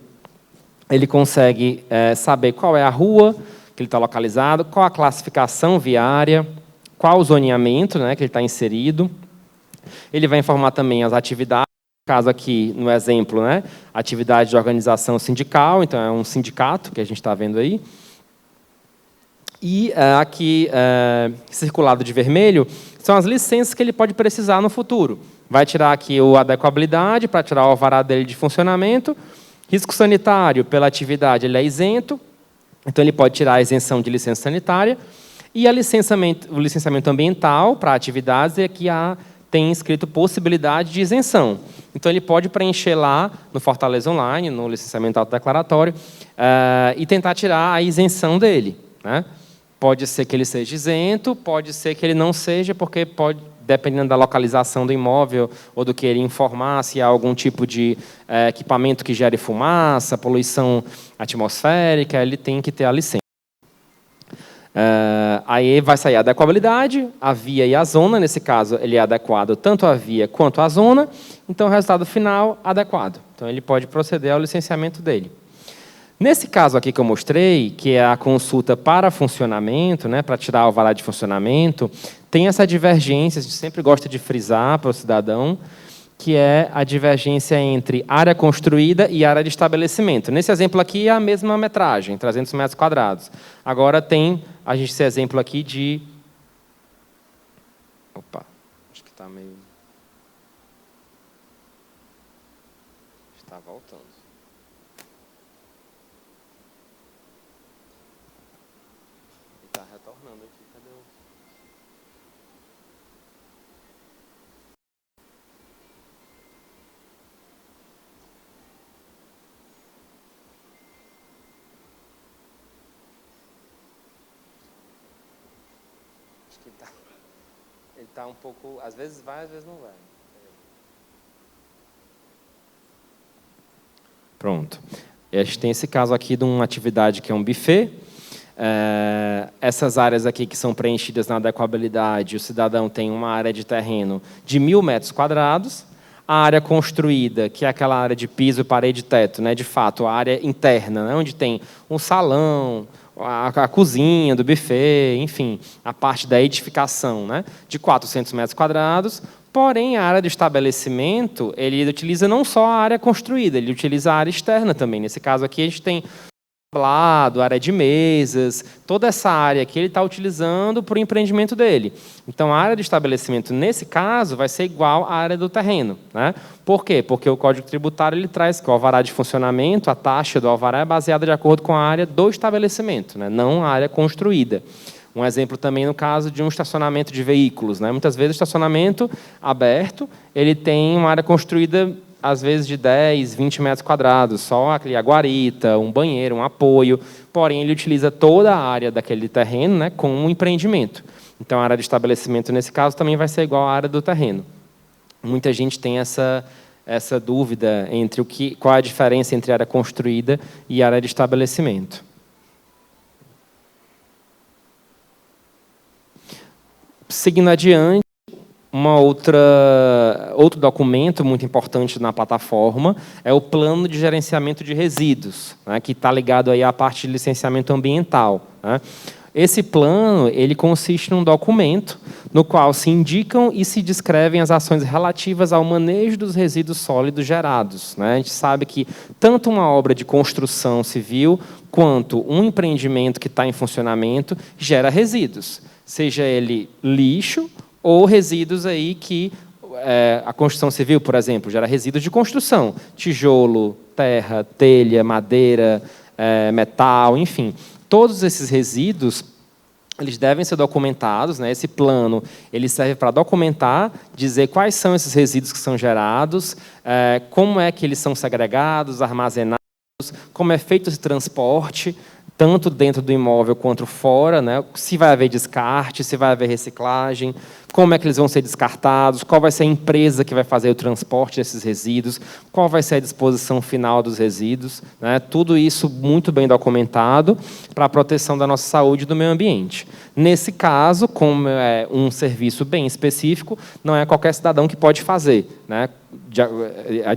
ele consegue saber qual é a rua que ele está localizado, qual a classificação viária, qual o zoneamento, né, que ele está inserido. Ele vai informar também as atividades, no caso aqui, no exemplo, né, atividade de organização sindical, então é um sindicato que a gente está vendo aí. E aqui, circulado de vermelho, são as licenças que ele pode precisar no futuro. Vai tirar aqui a adequabilidade, para tirar o alvará dele de funcionamento. Risco sanitário, pela atividade, ele é isento, então ele pode tirar a isenção de licença sanitária. E o licenciamento ambiental para atividades, e aqui tem escrito possibilidade de isenção. Então, ele pode preencher lá no Fortaleza Online, no licenciamento autodeclaratório, e tentar tirar a isenção dele, né? Pode ser que ele seja isento, pode ser que ele não seja, porque pode, dependendo da localização do imóvel ou do que ele informar, se há algum tipo de equipamento que gere fumaça, poluição atmosférica, ele tem que ter a licença. Aí vai sair a adequabilidade, a via e a zona. Nesse caso, ele é adequado tanto à via quanto à zona. Então, o resultado final, adequado. Então, ele pode proceder ao licenciamento dele. Nesse caso aqui que eu mostrei, que é a consulta para funcionamento, né, para tirar o alvará de funcionamento, tem essa divergência, a gente sempre gosta de frisar para o cidadão, que é a divergência entre área construída e área de estabelecimento. Nesse exemplo aqui é a mesma metragem, 300 metros quadrados. Agora tem esse exemplo aqui de... Opa, acho que está meio... Está voltando. Está retornando aqui, cadê o... Ele está um pouco... Às vezes vai, às vezes não vai. Pronto. A gente tem esse caso aqui de uma atividade que é um buffet. Essas áreas aqui que são preenchidas na adequabilidade, o cidadão tem uma área de terreno de 1.000 metros quadrados. A área construída, que é aquela área de piso, parede e teto, né, de fato, a área interna, né, onde tem um salão, a cozinha do buffet, enfim, a parte da edificação, né, de 400 metros quadrados. Porém, a área do estabelecimento, ele utiliza não só a área construída, ele utiliza a área externa também. Nesse caso aqui, a gente tem tablado, área de mesas, toda essa área que ele está utilizando para o empreendimento dele. Então, a área do estabelecimento, nesse caso, vai ser igual à área do terreno, né? Por quê? Porque o Código Tributário ele traz que o alvará de funcionamento, a taxa do alvará é baseada de acordo com a área do estabelecimento, né? Não a área construída. Um exemplo também no caso de um estacionamento de veículos, né? Muitas vezes o estacionamento aberto, ele tem uma área construída às vezes de 10, 20 metros quadrados, só a guarita, um banheiro, um apoio, porém ele utiliza toda a área daquele terreno, né, com um empreendimento. Então a área de estabelecimento nesse caso também vai ser igual à área do terreno. Muita gente tem essa dúvida entre qual é a diferença entre área construída e área de estabelecimento. Seguindo adiante, outro documento muito importante na plataforma é o plano de gerenciamento de resíduos, né, que está ligado aí à parte de licenciamento ambiental, né. Esse plano ele consiste num documento no qual se indicam e se descrevem as ações relativas ao manejo dos resíduos sólidos gerados, né. A gente sabe que tanto uma obra de construção civil quanto um empreendimento que está em funcionamento gera resíduos, seja ele lixo ou resíduos aí que a construção civil, por exemplo, gera resíduos de construção, tijolo, terra, telha, madeira, metal, enfim. Todos esses resíduos, eles devem ser documentados, né? Esse plano ele serve para documentar, dizer quais são esses resíduos que são gerados, como é que eles são segregados, armazenados, como é feito esse transporte. tanto dentro do imóvel quanto fora, né? Se vai haver descarte, se vai haver reciclagem, como é que eles vão ser descartados, qual vai ser a empresa que vai fazer o transporte desses resíduos, qual vai ser a disposição final dos resíduos, né? Tudo isso muito bem documentado para a proteção da nossa saúde e do meio ambiente. Nesse caso, como é um serviço bem específico, não é qualquer cidadão que pode fazer, né?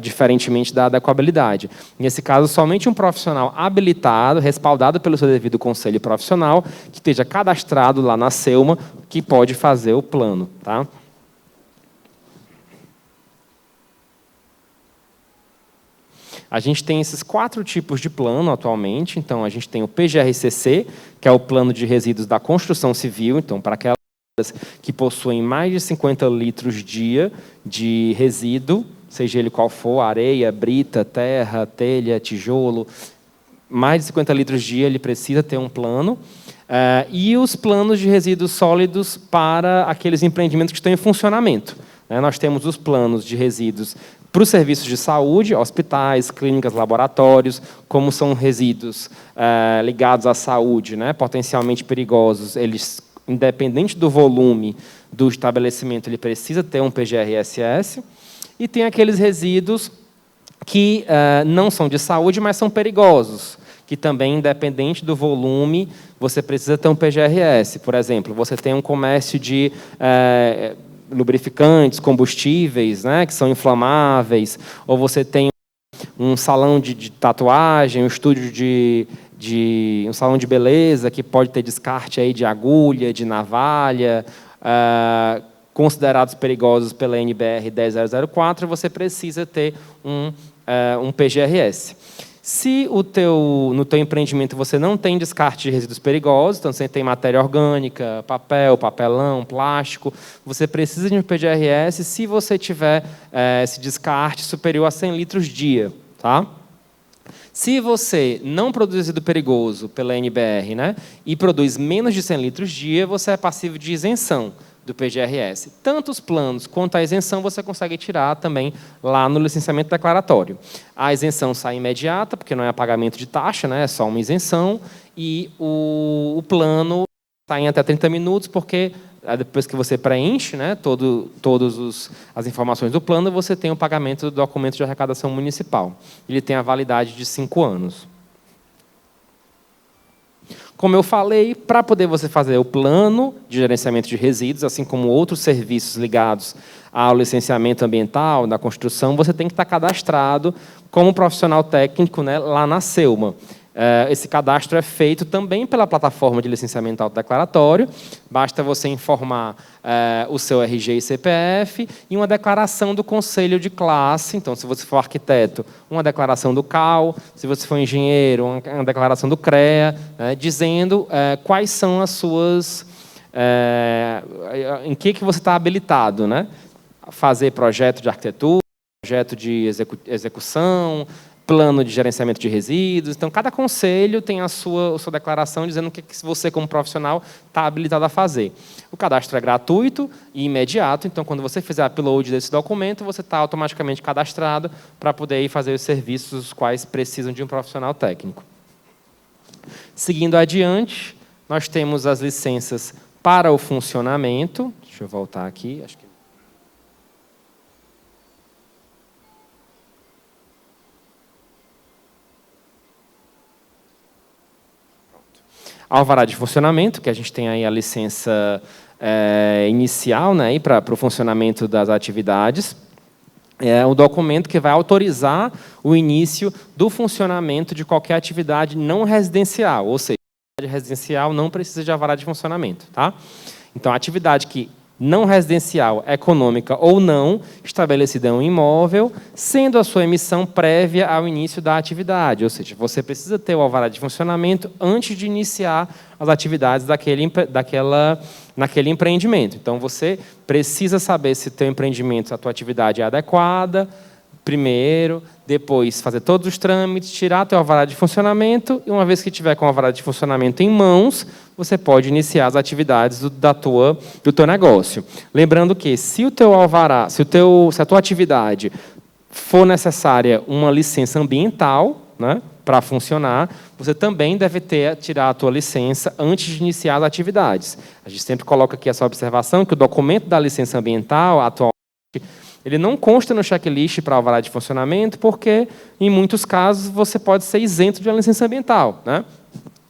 Diferentemente da adequabilidade. Nesse caso, somente um profissional habilitado, respaldado pelo seu devido conselho profissional, que esteja cadastrado lá na SEUMA, que pode fazer o plano. Tá? A gente tem esses 4 tipos de plano atualmente. Então, a gente tem o PGRCC, que é o plano de resíduos da construção civil. Então, para aquelas que possuem mais de 50 litros dia de resíduo, seja ele qual for, areia, brita, terra, telha, tijolo, mais de 50 litros dia, ele precisa ter um plano. E os planos de resíduos sólidos para aqueles empreendimentos que estão em funcionamento. Nós temos os planos de resíduos para os serviços de saúde, hospitais, clínicas, laboratórios, como são resíduos ligados à saúde, né, potencialmente perigosos, eles, independente do volume do estabelecimento, ele precisa ter um PGRSS. E tem aqueles resíduos que não são de saúde, mas são perigosos, que também, independente do volume, você precisa ter um PGRS. Por exemplo, você tem um comércio de lubrificantes, combustíveis, né, que são inflamáveis, ou você tem um salão de tatuagem, um estúdio um salão de beleza, que pode ter descarte aí de agulha, de navalha, considerados perigosos pela NBR 10004, você precisa ter um PGRS. Se no teu empreendimento você não tem descarte de resíduos perigosos, então você tem matéria orgânica, papel, papelão, plástico, você precisa de um PGRS se você tiver esse descarte superior a 100 litros dia. Tá? Se você não produz resíduo perigoso pela NBR, né, e produz menos de 100 litros dia, você é passível de isenção do PGRS. Tanto os planos quanto a isenção você consegue tirar também lá no licenciamento declaratório. A isenção sai imediata, porque não é pagamento de taxa, né, é só uma isenção, e o plano sai em até 30 minutos, porque depois que você preenche, né, todas as informações do plano, você tem o pagamento do documento de arrecadação municipal. Ele tem a validade de 5 anos. Como eu falei, para poder você fazer o plano de gerenciamento de resíduos, assim como outros serviços ligados ao licenciamento ambiental, da construção, você tem que estar cadastrado como profissional técnico, né, lá na SEUMA. Esse cadastro é feito também pela plataforma de licenciamento autodeclaratório. Basta você informar o seu RG e CPF e uma declaração do conselho de classe. Então, se você for arquiteto, uma declaração do CAL. Se você for engenheiro, uma declaração do CREA, né, dizendo quais são as suas... em que você está habilitado, né? Fazer projeto de arquitetura, projeto de execução, plano de gerenciamento de resíduos. Então, cada conselho tem a sua declaração dizendo o que você, como profissional, está habilitado a fazer. O cadastro é gratuito e imediato, então, quando você fizer upload desse documento, você está automaticamente cadastrado para poder ir fazer os serviços os quais precisam de um profissional técnico. Seguindo adiante, nós temos as licenças para o funcionamento. Deixa eu voltar aqui, acho que... Alvará de funcionamento, que a gente tem aí a licença inicial, né, para o funcionamento das atividades. É um documento que vai autorizar o início do funcionamento de qualquer atividade não residencial, ou seja, a atividade residencial não precisa de alvará de funcionamento. Tá? Então, a atividade que não residencial, econômica ou não, estabelecida em um imóvel, sendo a sua emissão prévia ao início da atividade. Ou seja, você precisa ter o alvará de funcionamento antes de iniciar as atividades naquele empreendimento. Então, você precisa saber se o teu empreendimento, a tua atividade é adequada, primeiro, depois fazer todos os trâmites, tirar teu alvará de funcionamento, e uma vez que tiver com o alvará de funcionamento em mãos, você pode iniciar as atividades do teu negócio. Lembrando que, se o teu alvará, se a tua atividade for necessária uma licença ambiental, né, para funcionar, você também deve tirar a tua licença antes de iniciar as atividades. A gente sempre coloca aqui essa observação que o documento da licença ambiental, atualmente, ele não consta no checklist para alvará de funcionamento, porque, em muitos casos, você pode ser isento de uma licença ambiental, né?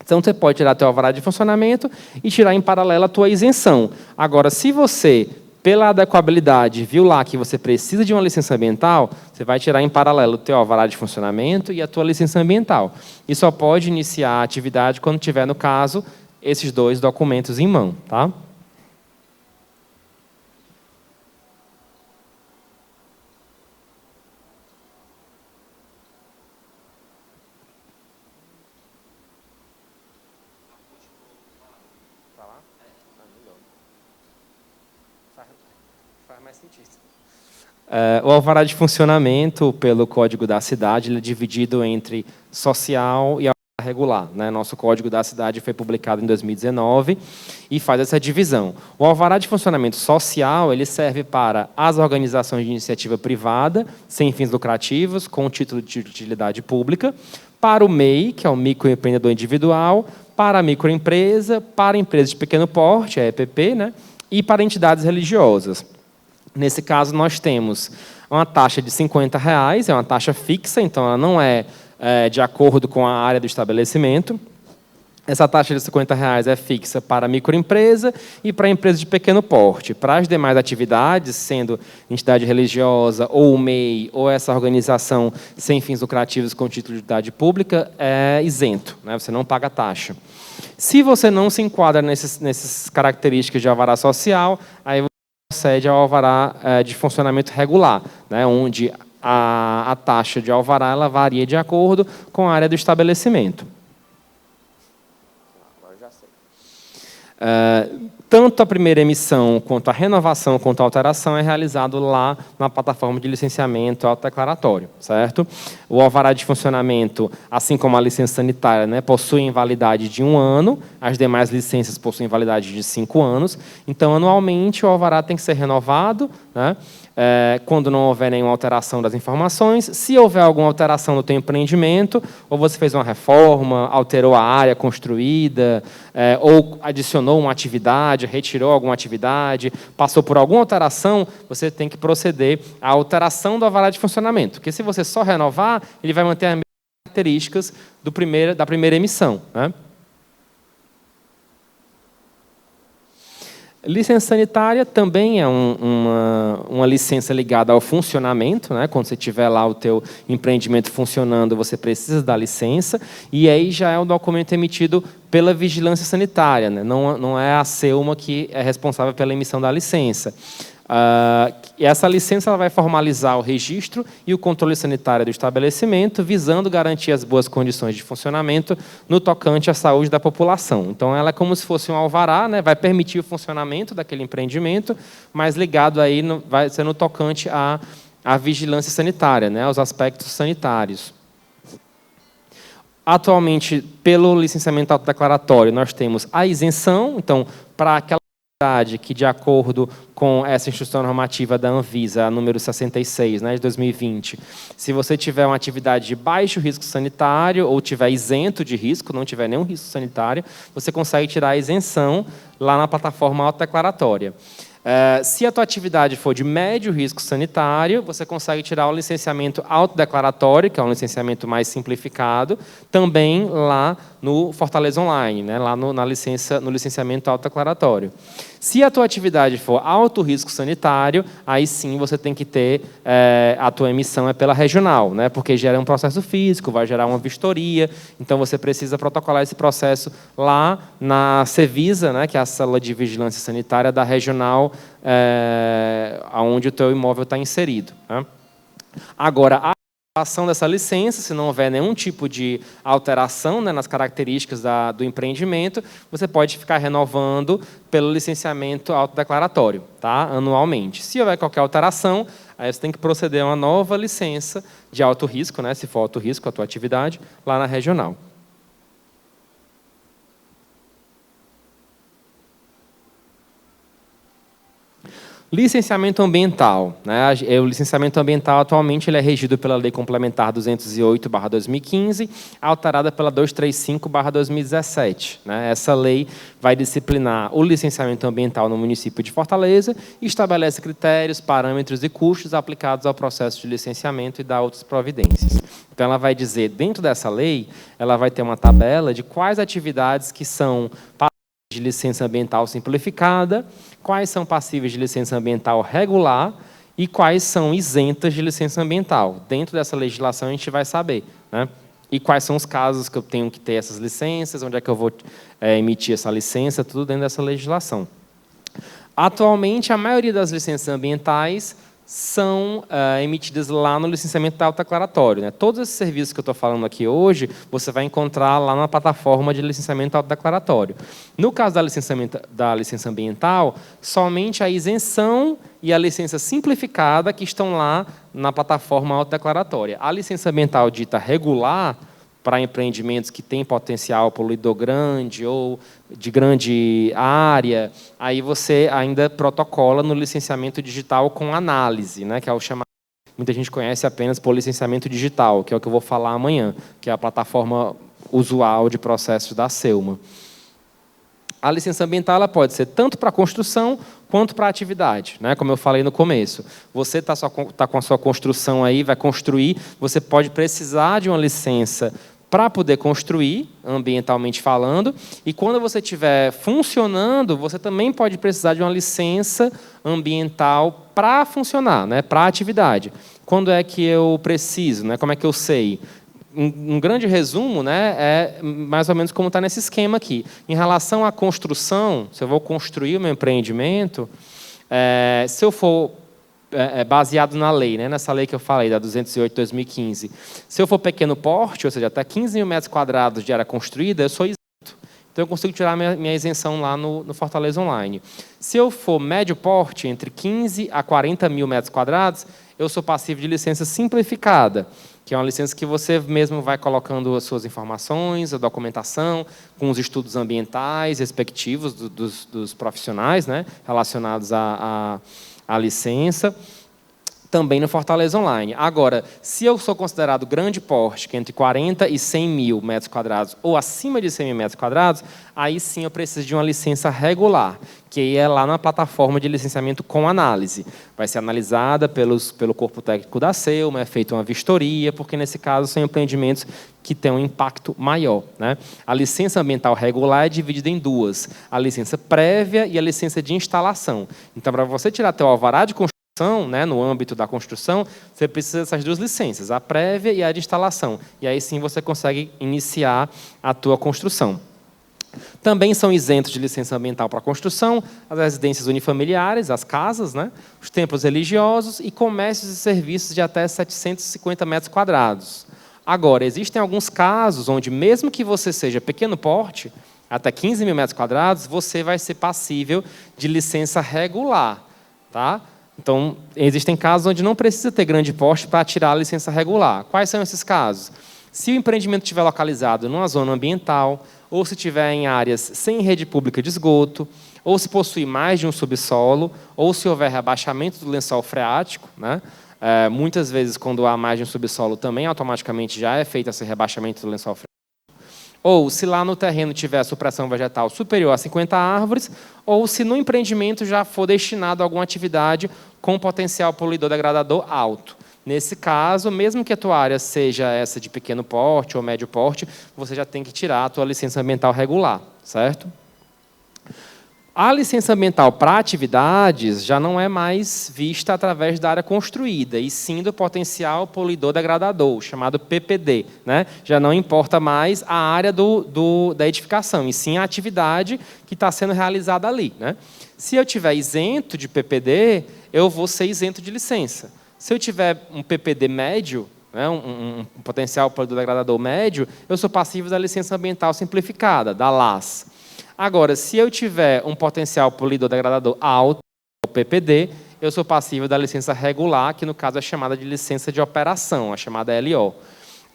Então, você pode tirar teu alvará de funcionamento e tirar em paralelo a tua isenção. Agora, se você, pela adequabilidade, viu lá que você precisa de uma licença ambiental, você vai tirar em paralelo o teu alvará de funcionamento e a tua licença ambiental. E só pode iniciar a atividade quando tiver, no caso, esses dois documentos em mão, tá? Faz mais sentido. O alvará de funcionamento, pelo Código da Cidade, ele é dividido entre social e alvará regular, né? Nosso Código da Cidade foi publicado em 2019 e faz essa divisão. O alvará de funcionamento social ele serve para as organizações de iniciativa privada, sem fins lucrativos, com título de utilidade pública, para o MEI, que é o microempreendedor individual, para a microempresa, para empresas de pequeno porte, a EPP, né? E para entidades religiosas. Nesse caso, nós temos uma taxa de R$50, é uma taxa fixa, então ela não é, de acordo com a área do estabelecimento. Essa taxa de R$50 é fixa para a microempresa e para a empresa de pequeno porte. Para as demais atividades, sendo entidade religiosa, ou o MEI, ou essa organização sem fins lucrativos com título de utilidade pública, é isento, né? Você não paga taxa. Se você não se enquadra nessas características de alvará social, aí você procede ao alvará de funcionamento regular, né? Onde a taxa de alvará ela varia de acordo com a área do estabelecimento. Tanto a primeira emissão, quanto a renovação, quanto a alteração é realizado lá na plataforma de licenciamento autodeclaratório, certo? O alvará de funcionamento, assim como a licença sanitária, né, possui validade de 1 ano, as demais licenças possuem validade de 5 anos, então, anualmente, o alvará tem que ser renovado, né? Quando não houver nenhuma alteração das informações. Se houver alguma alteração no teu empreendimento, ou você fez uma reforma, alterou a área construída, ou adicionou uma atividade, retirou alguma atividade, passou por alguma alteração, você tem que proceder à alteração do alvará de funcionamento. Porque se você só renovar, ele vai manter as mesmas características da primeira emissão, né? Licença sanitária também é uma licença ligada ao funcionamento, né? Quando você tiver lá o teu empreendimento funcionando, você precisa da licença, e aí já é um documento emitido pela vigilância sanitária, né? Não é a SEUMA que é responsável pela emissão da licença. E essa licença ela vai formalizar o registro e o controle sanitário do estabelecimento, visando garantir as boas condições de funcionamento no tocante à saúde da população. Então, ela é como se fosse um alvará, né? Vai permitir o funcionamento daquele empreendimento, mas ligado aí vai ser no tocante à vigilância sanitária, né? Aos aspectos sanitários. Atualmente, pelo licenciamento autodeclaratório, nós temos a isenção, então, para aquela que, de acordo com essa instrução normativa da Anvisa, a número 66, né, de 2020, se você tiver uma atividade de baixo risco sanitário ou tiver isento de risco, não tiver nenhum risco sanitário, você consegue tirar a isenção lá na plataforma autodeclaratória. Se a tua atividade for de médio risco sanitário, você consegue tirar o licenciamento autodeclaratório, que é um licenciamento mais simplificado, também lá no Fortaleza Online, né? Lá no licenciamento autodeclaratório. Se a tua atividade for alto risco sanitário, aí sim você tem que ter a tua emissão pela regional, né? Porque gera um processo físico, vai gerar uma vistoria, então você precisa protocolar esse processo lá na Cevisa, né? Que é a célula de vigilância sanitária da regional, onde o teu imóvel está inserido, né? Agora, a ação dessa licença, se não houver nenhum tipo de alteração, né, nas características do empreendimento, você pode ficar renovando pelo licenciamento autodeclaratório, tá? Anualmente. Se houver qualquer alteração, aí você tem que proceder a uma nova licença de alto risco, né, se for alto risco a tua atividade, lá na regional. Licenciamento ambiental, né? O licenciamento ambiental atualmente ele é regido pela Lei Complementar 208/2015, alterada pela 235/2017. Né? Essa lei vai disciplinar o licenciamento ambiental no município de Fortaleza e estabelece critérios, parâmetros e custos aplicados ao processo de licenciamento e dá outras providências. Então, ela vai dizer, dentro dessa lei, ela vai ter uma tabela de quais atividades que são de licença ambiental simplificada, quais são passíveis de licença ambiental regular e quais são isentas de licença ambiental. Dentro dessa legislação, a gente vai saber, né? E quais são os casos que eu tenho que ter essas licenças, onde é que eu vou emitir essa licença, tudo dentro dessa legislação. Atualmente, a maioria das licenças ambientais são emitidas lá no licenciamento autodeclaratório. Né? Todos esses serviços que eu estou falando aqui hoje, você vai encontrar lá na plataforma de licenciamento autodeclaratório. No caso da licença ambiental, somente a isenção e a licença simplificada que estão lá na plataforma autodeclaratória. A licença ambiental dita regular, para empreendimentos que têm potencial poluidor grande ou de grande área, aí você ainda protocola no licenciamento digital com análise, né, que é o chamado, muita gente conhece apenas por licenciamento digital, que é o que eu vou falar amanhã, que é a plataforma usual de processos da Selma. A licença ambiental ela pode ser tanto para construção quanto para atividade, né? Como eu falei no começo. Você está com a sua construção aí, vai construir, você pode precisar de uma licença para poder construir, ambientalmente falando, e quando você estiver funcionando, você também pode precisar de uma licença ambiental para funcionar, né? Para atividade. Quando é que eu preciso? Né? Como é que eu sei? Um grande resumo, né, é mais ou menos como está nesse esquema aqui. Em relação à construção, se eu vou construir o meu empreendimento, se eu for baseado na lei, né, nessa lei que eu falei, da 208/2015, se eu for pequeno porte, ou seja, até 15 mil metros quadrados de área construída, eu sou isento. Então, eu consigo tirar minha isenção lá no Fortaleza Online. Se eu for médio porte, entre 15 a 40 mil metros quadrados, eu sou passível de licença simplificada, que é uma licença que você mesmo vai colocando as suas informações, a documentação, com os estudos ambientais respectivos dos profissionais, né, relacionados à licença, também no Fortaleza Online. Agora, se eu sou considerado grande porte, que é entre 40 e 100 mil metros quadrados, ou acima de 100 mil metros quadrados, aí sim eu preciso de uma licença regular, que é lá na plataforma de licenciamento com análise. Vai ser analisada pelo corpo técnico da Selma, é feita uma vistoria, porque nesse caso são empreendimentos que têm um impacto maior. Né? A licença ambiental regular é dividida em duas, a licença prévia e a licença de instalação. Então, para você tirar teu alvará de construção, né, no âmbito da construção, você precisa dessas duas licenças, a prévia e a de instalação. E aí sim você consegue iniciar a tua construção. Também são isentos de licença ambiental para construção as residências unifamiliares, as casas, né, os templos religiosos e comércios e serviços de até 750 metros quadrados. Agora, existem alguns casos onde, mesmo que você seja pequeno porte, até 15 mil metros quadrados, você vai ser passível de licença regular. Tá? Então, existem casos onde não precisa ter grande porte para tirar a licença regular. Quais são esses casos? Se o empreendimento estiver localizado numa zona ambiental, ou se estiver em áreas sem rede pública de esgoto, ou se possui mais de um subsolo, ou se houver rebaixamento do lençol freático, né? Muitas vezes, quando há mais de um subsolo, também automaticamente já é feito esse rebaixamento do lençol freático. Ou se lá no terreno tiver supressão vegetal superior a 50 árvores, ou se no empreendimento já for destinado a alguma atividade com potencial poluidor degradador alto. Nesse caso, mesmo que a tua área seja essa de pequeno porte ou médio porte, você já tem que tirar a tua licença ambiental regular, certo? A licença ambiental para atividades já não é mais vista através da área construída, e sim do potencial poluidor degradador, chamado PPD. Né? Já não importa mais a área da edificação, e sim a atividade que está sendo realizada ali. Né? Se eu tiver isento de PPD, eu vou ser isento de licença. Se eu tiver um PPD médio, né, um potencial poluidor degradador médio, eu sou passível da licença ambiental simplificada, da LAS. Agora, se eu tiver um potencial poluidor degradador alto, o PPD, eu sou passível da licença regular, que no caso é chamada de licença de operação, a chamada LO.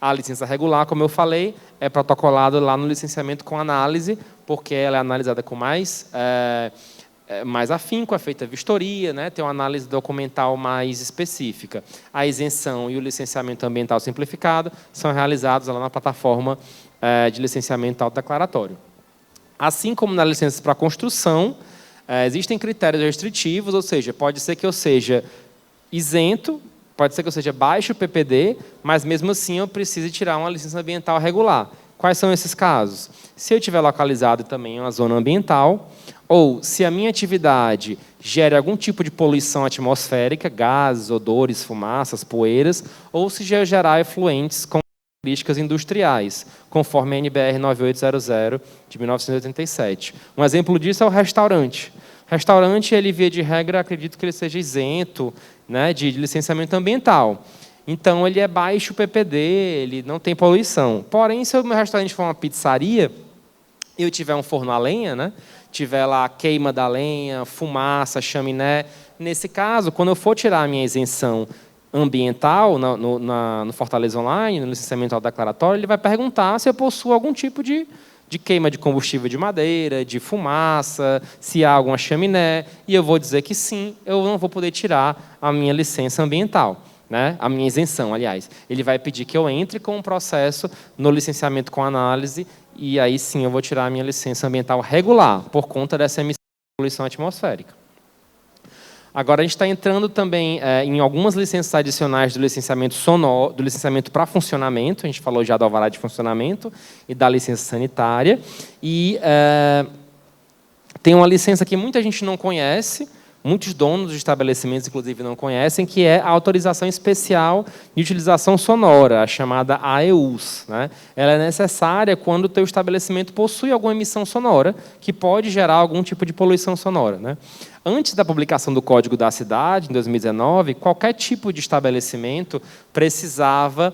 A licença regular, como eu falei, é protocolada lá no licenciamento com análise, porque ela é analisada com mais mais afinco, é feita vistoria, né? Tem uma análise documental mais específica. A isenção e o licenciamento ambiental simplificado são realizados lá na plataforma de licenciamento autodeclaratório. Assim como na licença para construção, existem critérios restritivos, ou seja, pode ser que eu seja isento, pode ser que eu seja baixo PPD, mas mesmo assim eu precise tirar uma licença ambiental regular. Quais são esses casos? Se eu estiver localizado também em uma zona ambiental, ou se a minha atividade gere algum tipo de poluição atmosférica, gases, odores, fumaças, poeiras, ou se gerar efluentes com características industriais, conforme a NBR 9800 de 1987. Um exemplo disso é o restaurante. Restaurante, ele, via de regra, acredito que ele seja isento, né, de licenciamento ambiental. Então, ele é baixo PPD, ele não tem poluição. Porém, se o meu restaurante for uma pizzaria, e eu tiver um forno a lenha, né, tiver lá a queima da lenha, fumaça, chaminé, nesse caso, quando eu for tirar a minha isenção ambiental no Fortaleza Online, no licenciamento declaratório, ele vai perguntar se eu possuo algum tipo de queima de combustível de madeira, de fumaça, se há alguma chaminé, e eu vou dizer que sim, eu não vou poder tirar a minha licença ambiental, né? A minha isenção, aliás. Ele vai pedir que eu entre com um processo no licenciamento com análise, e aí sim eu vou tirar a minha licença ambiental regular, por conta dessa emissão de poluição atmosférica. Agora, a gente está entrando também em algumas licenças adicionais do licenciamento sonoro, do licenciamento para funcionamento. A gente falou já do alvará de funcionamento e da licença sanitária. E tem uma licença que muita gente não conhece, muitos donos de estabelecimentos, inclusive, não conhecem, que é a autorização especial de utilização sonora, a chamada AEUs, né? Ela é necessária quando o teu estabelecimento possui alguma emissão sonora que pode gerar algum tipo de poluição sonora, né? Antes da publicação do Código da Cidade, em 2019, qualquer tipo de estabelecimento precisava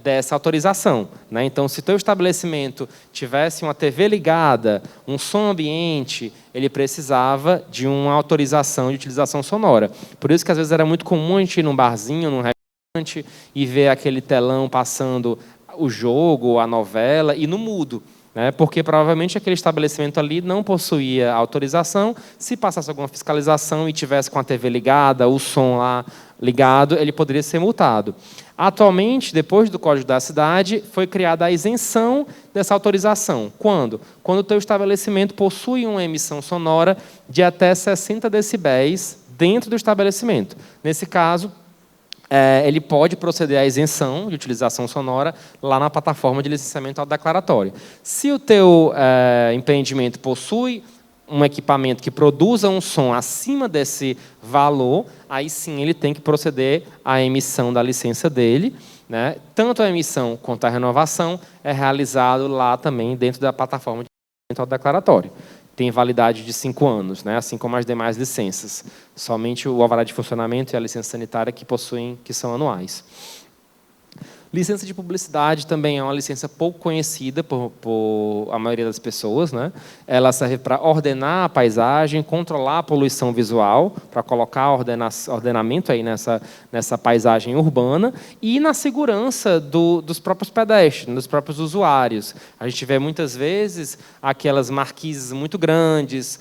dessa autorização, né? Então, se o teu estabelecimento tivesse uma TV ligada, um som ambiente, ele precisava de uma autorização de utilização sonora. Por isso que, às vezes, era muito comum a gente ir num barzinho, num restaurante, e ver aquele telão passando o jogo, a novela, e no mudo, né? Porque provavelmente aquele estabelecimento ali não possuía autorização. Se passasse alguma fiscalização e tivesse com a TV ligada, o som lá ligado, ele poderia ser multado. Atualmente, depois do Código da Cidade, foi criada a isenção dessa autorização. Quando? Quando o teu estabelecimento possui uma emissão sonora de até 60 decibéis dentro do estabelecimento. Nesse caso, ele pode proceder à isenção de utilização sonora lá na plataforma de licenciamento autodeclaratório. Se o teu empreendimento possui um equipamento que produza um som acima desse valor, aí sim ele tem que proceder à emissão da licença dele, né? Tanto a emissão quanto a renovação é realizado lá também dentro da plataforma de licenciamento autodeclaratório. Tem validade de 5 anos, né? Assim como as demais licenças. Somente o alvará de funcionamento e a licença sanitária que são anuais. Licença de publicidade também é uma licença pouco conhecida por a maioria das pessoas, né? Ela serve para ordenar a paisagem, controlar a poluição visual, para colocar ordenamento aí nessa paisagem urbana e na segurança dos próprios pedestres, dos próprios usuários. A gente vê muitas vezes aquelas marquises muito grandes,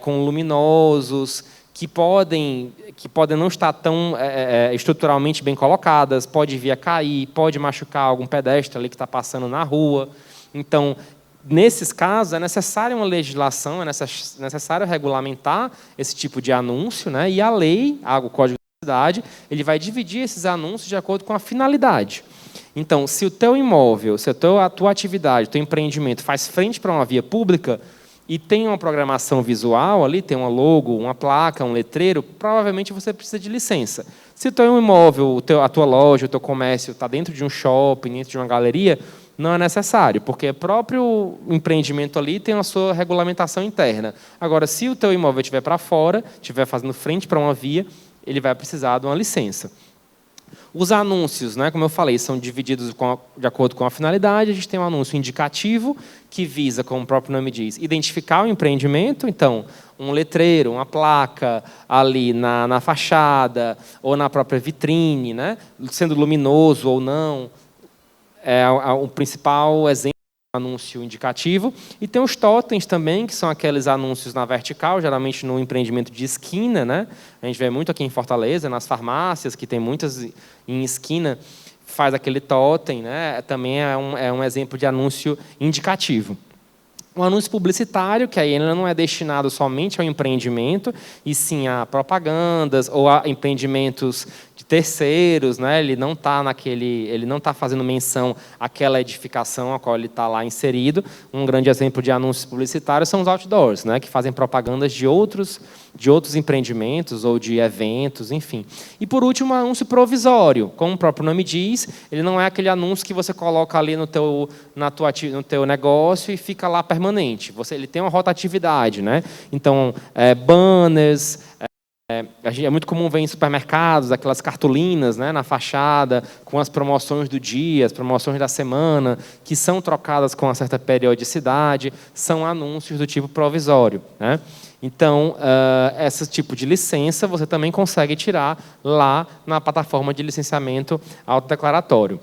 com luminosos, que podem não estar tão estruturalmente bem colocadas, pode vir a cair, pode machucar algum pedestre ali que está passando na rua. Então, nesses casos, é necessária uma legislação, é necessário regulamentar esse tipo de anúncio, né? E a lei, o Código da Cidade, ele vai dividir esses anúncios de acordo com a finalidade. Então, se o teu imóvel, se a tua atividade, o teu empreendimento faz frente para uma via pública, e tem uma programação visual ali, tem uma logo, uma placa, um letreiro, provavelmente você precisa de licença. Se o teu imóvel, a tua loja, o teu comércio está dentro de um shopping, dentro de uma galeria, não é necessário, porque o próprio empreendimento ali tem a sua regulamentação interna. Agora, se o teu imóvel estiver para fora, estiver fazendo frente para uma via, ele vai precisar de uma licença. Os anúncios, né, como eu falei, são divididos de acordo com a finalidade. A gente tem um anúncio indicativo, que visa, como o próprio nome diz, identificar o empreendimento. Então, um letreiro, uma placa ali na fachada ou na própria vitrine, né, sendo luminoso ou não. O principal exemplo anúncio indicativo, e tem os totens também, que são aqueles anúncios na vertical, geralmente no empreendimento de esquina, né? A gente vê muito aqui em Fortaleza, nas farmácias, que tem muitas em esquina, faz aquele totem, né? Também é um exemplo de anúncio indicativo. Um anúncio publicitário, que aí ele não é destinado somente ao empreendimento, e sim a propagandas ou a empreendimentos de terceiros, né? Ele não está fazendo menção àquela edificação a qual ele está lá inserido. Um grande exemplo de anúncios publicitários são os outdoors, né? Que fazem propagandas de outros empreendimentos ou de eventos, enfim. E por último, o anúncio provisório, como o próprio nome diz, ele não é aquele anúncio que você coloca ali no teu negócio e fica lá permanente. Ele tem uma rotatividade, né? Então, banners. É muito comum ver em supermercados aquelas cartolinas, né, na fachada com as promoções do dia, as promoções da semana, que são trocadas com uma certa periodicidade, são anúncios do tipo provisório, né? Então, esse tipo de licença você também consegue tirar lá na plataforma de licenciamento autodeclaratório.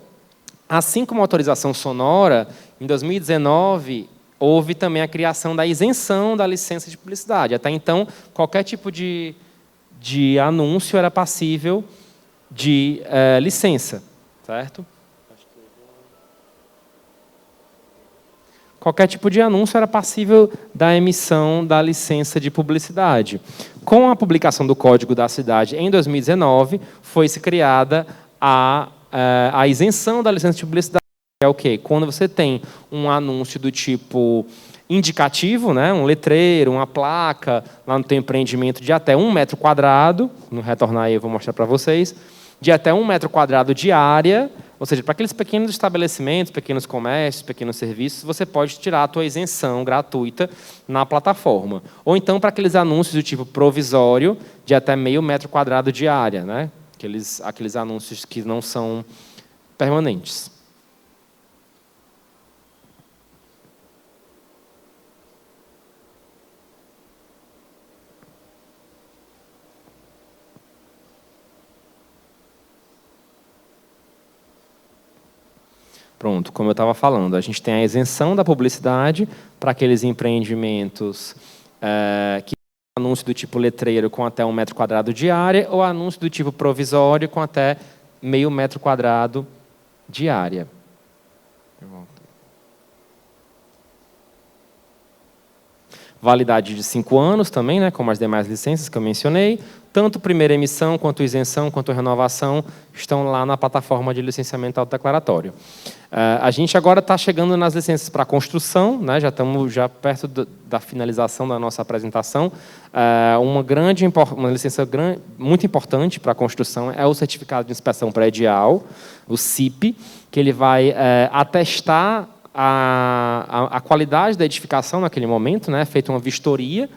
Assim como a autorização sonora, em 2019, houve também a criação da isenção da licença de publicidade. Até então, qualquer tipo de anúncio era passível de licença, certo? Qualquer tipo de anúncio era passível da emissão da licença de publicidade. Com a publicação do Código da Cidade em 2019, foi-se criada a isenção da licença de publicidade, que é o quê? Quando você tem um anúncio do tipo indicativo, né, um letreiro, uma placa, lá no teu empreendimento de até 1 metro quadrado, no retornar aí eu vou mostrar para vocês, de até 1 metro quadrado de área, ou seja, para aqueles pequenos estabelecimentos, pequenos comércios, pequenos serviços, você pode tirar a tua isenção gratuita na plataforma. Ou então para aqueles anúncios do tipo provisório, de até meio metro quadrado de área, né, aqueles anúncios que não são permanentes. Pronto, como eu estava falando, a gente tem a isenção da publicidade para aqueles empreendimentos que tem anúncio do tipo letreiro com até 1 metro quadrado de área ou anúncio do tipo provisório com até meio metro quadrado de área. Validade de 5 anos também, né, como as demais licenças que eu mencionei. Tanto primeira emissão, quanto isenção, quanto renovação estão lá na plataforma de licenciamento autodeclaratório. A gente agora está chegando nas licenças para construção, né, já estamos perto da finalização da nossa apresentação. Uma licença muito importante para a construção é o Certificado de Inspeção Predial, o CIP, que ele vai atestar a qualidade da edificação naquele momento, né, é feita uma vistoria,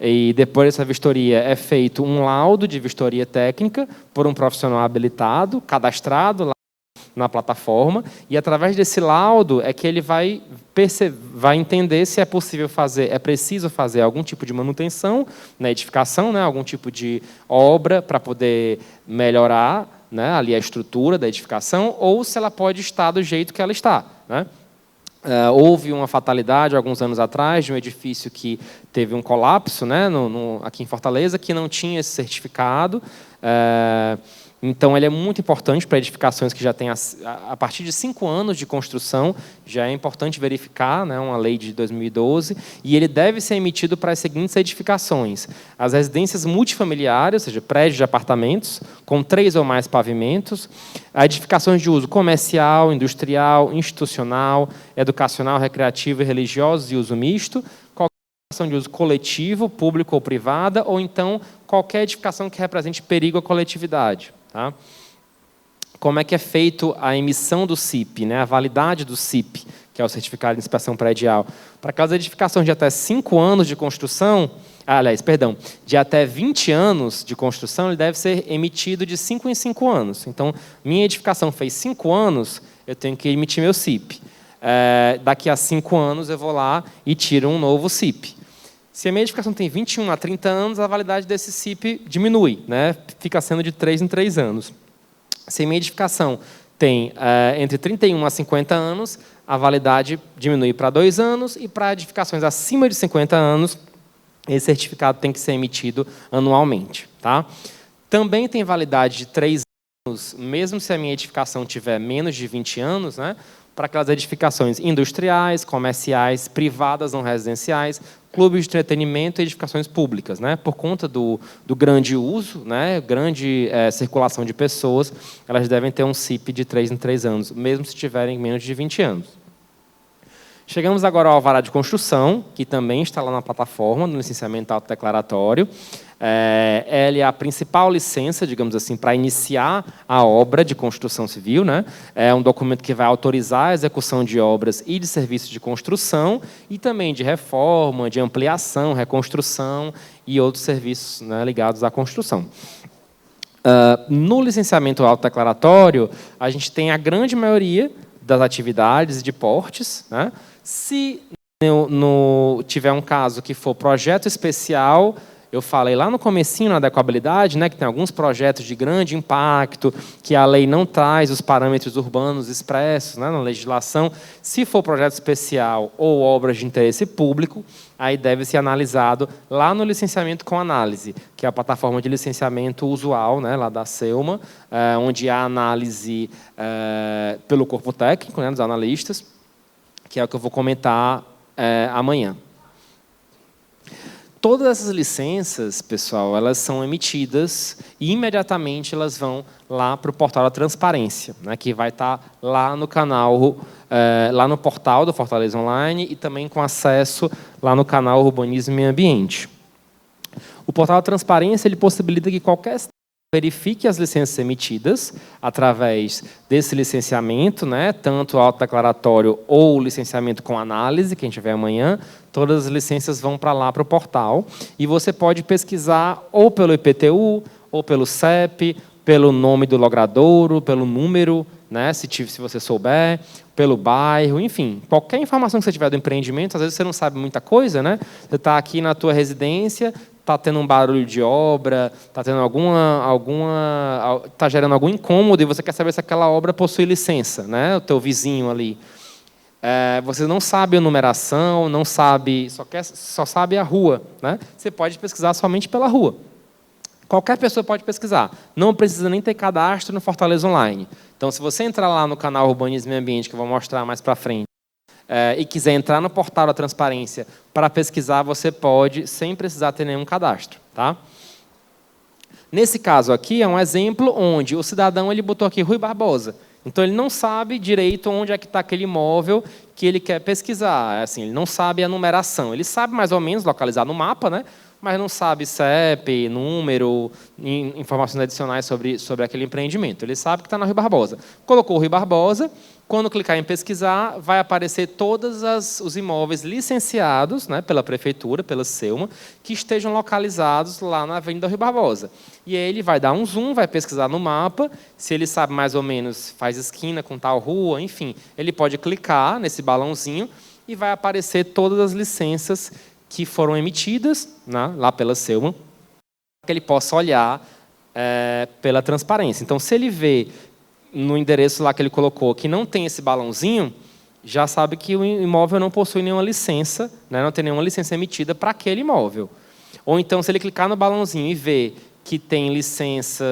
e depois dessa vistoria é feito um laudo de vistoria técnica por um profissional habilitado, cadastrado lá na plataforma, e através desse laudo é que ele vai entender se é preciso fazer algum tipo de manutenção na edificação, né, algum tipo de obra para poder melhorar, né, ali a estrutura da edificação, ou se ela pode estar do jeito que ela está, né? Houve uma fatalidade alguns anos atrás de um edifício que teve um colapso, né, aqui em Fortaleza, que não tinha esse certificado. Então, ele é muito importante para edificações que já têm, a partir de 5 anos de construção, já é importante verificar, né, uma lei de 2012, e ele deve ser emitido para as seguintes edificações: as residências multifamiliares, ou seja, prédios de apartamentos, com 3 ou mais pavimentos, edificações de uso comercial, industrial, institucional, educacional, recreativo e religiosos de uso misto, qualquer edificação de uso coletivo, público ou privada, ou então qualquer edificação que represente perigo à coletividade. Tá? Como é que é feito a emissão do CIP, né? A validade do CIP, que é o Certificado de Inspeção Predial? Para aquelas edificações de até 5 anos de construção, de até 20 anos de construção, ele deve ser emitido de 5 em 5 anos. Então, minha edificação fez 5 anos, eu tenho que emitir meu CIP. Daqui a 5 anos, eu vou lá e tiro um novo CIP. Se a minha edificação tem 21 a 30 anos, a validade desse CIP diminui, né? Fica sendo de 3 em 3 anos. Se a minha edificação tem entre 31 a 50 anos, a validade diminui para 2 anos e para edificações acima de 50 anos, esse certificado tem que ser emitido anualmente. Tá? Também tem validade de 3 anos, mesmo se a minha edificação tiver menos de 20 anos, né, para aquelas edificações industriais, comerciais, privadas não residenciais, clubes de entretenimento e edificações públicas. Né, por conta do grande uso, né, grande circulação de pessoas, elas devem ter um CIP de 3 em 3 anos, mesmo se tiverem menos de 20 anos. Chegamos agora ao alvará de construção, que também está lá na plataforma, no licenciamento autodeclaratório. Ele é a principal licença, digamos assim, para iniciar a obra de construção civil. Né? É um documento que vai autorizar a execução de obras e de serviços de construção, e também de reforma, de ampliação, reconstrução e outros serviços, né, ligados à construção. No licenciamento autodeclaratório, a gente tem a grande maioria das atividades e de portes. Né? Se tiver um caso que for projeto especial, eu falei lá no comecinho na adequabilidade, né, que tem alguns projetos de grande impacto, que a lei não traz os parâmetros urbanos expressos, né, na legislação. Se for projeto especial ou obras de interesse público, aí deve ser analisado lá no licenciamento com análise, que é a plataforma de licenciamento usual, né, lá da Selma, onde há análise pelo corpo técnico, né, dos analistas, que é o que eu vou comentar amanhã. Todas essas licenças, pessoal, elas são emitidas e imediatamente elas vão lá para o portal da transparência, né, que vai estar lá no canal, lá no portal do Fortaleza Online e também com acesso lá no canal Urbanismo e Meio Ambiente. O portal da transparência ele possibilita que qualquer verifique as licenças emitidas através desse licenciamento, né, tanto autodeclaratório ou licenciamento com análise, que a gente vê amanhã. Todas as licenças vão para lá, para o portal, e você pode pesquisar ou pelo IPTU, ou pelo CEP, pelo nome do logradouro, pelo número, né, se você souber, pelo bairro, enfim. Qualquer informação que você tiver do empreendimento, às vezes você não sabe muita coisa, né? Você está aqui na tua residência, está tendo um barulho de obra, está tendo está gerando algum incômodo e você quer saber se aquela obra possui licença, né? O teu vizinho ali. Você não sabe a numeração, não sabe, só sabe a rua, né? Você pode pesquisar somente pela rua. Qualquer pessoa pode pesquisar. Não precisa nem ter cadastro no Fortaleza Online. Então, se você entrar lá no canal Urbanismo e Meio Ambiente, que eu vou mostrar mais para frente, e quiser entrar no portal da transparência para pesquisar, você pode, sem precisar ter nenhum cadastro. Tá? Nesse caso aqui, é um exemplo onde o cidadão ele botou aqui Rui Barbosa. Então, ele não sabe direito onde é que está aquele imóvel que ele quer pesquisar. Assim, ele não sabe a numeração. Ele sabe mais ou menos localizar no mapa, né? Mas não sabe CEP, número, informações adicionais sobre aquele empreendimento. Ele sabe que está na Rui Barbosa. Colocou o Rui Barbosa, quando clicar em pesquisar, vai aparecer todos os imóveis licenciados, né, pela prefeitura, pela Selma, que estejam localizados lá na Avenida Rui Barbosa. E aí ele vai dar um zoom, vai pesquisar no mapa, se ele sabe mais ou menos, faz esquina com tal rua, enfim, ele pode clicar nesse balãozinho e vai aparecer todas as licenças que foram emitidas, né, lá pela Selma, para que ele possa olhar pela transparência. Então, se ele vê no endereço lá que ele colocou que não tem esse balãozinho, já sabe que o imóvel não possui nenhuma licença, né, não tem nenhuma licença emitida para aquele imóvel. Ou então, se ele clicar no balãozinho e ver que tem licença...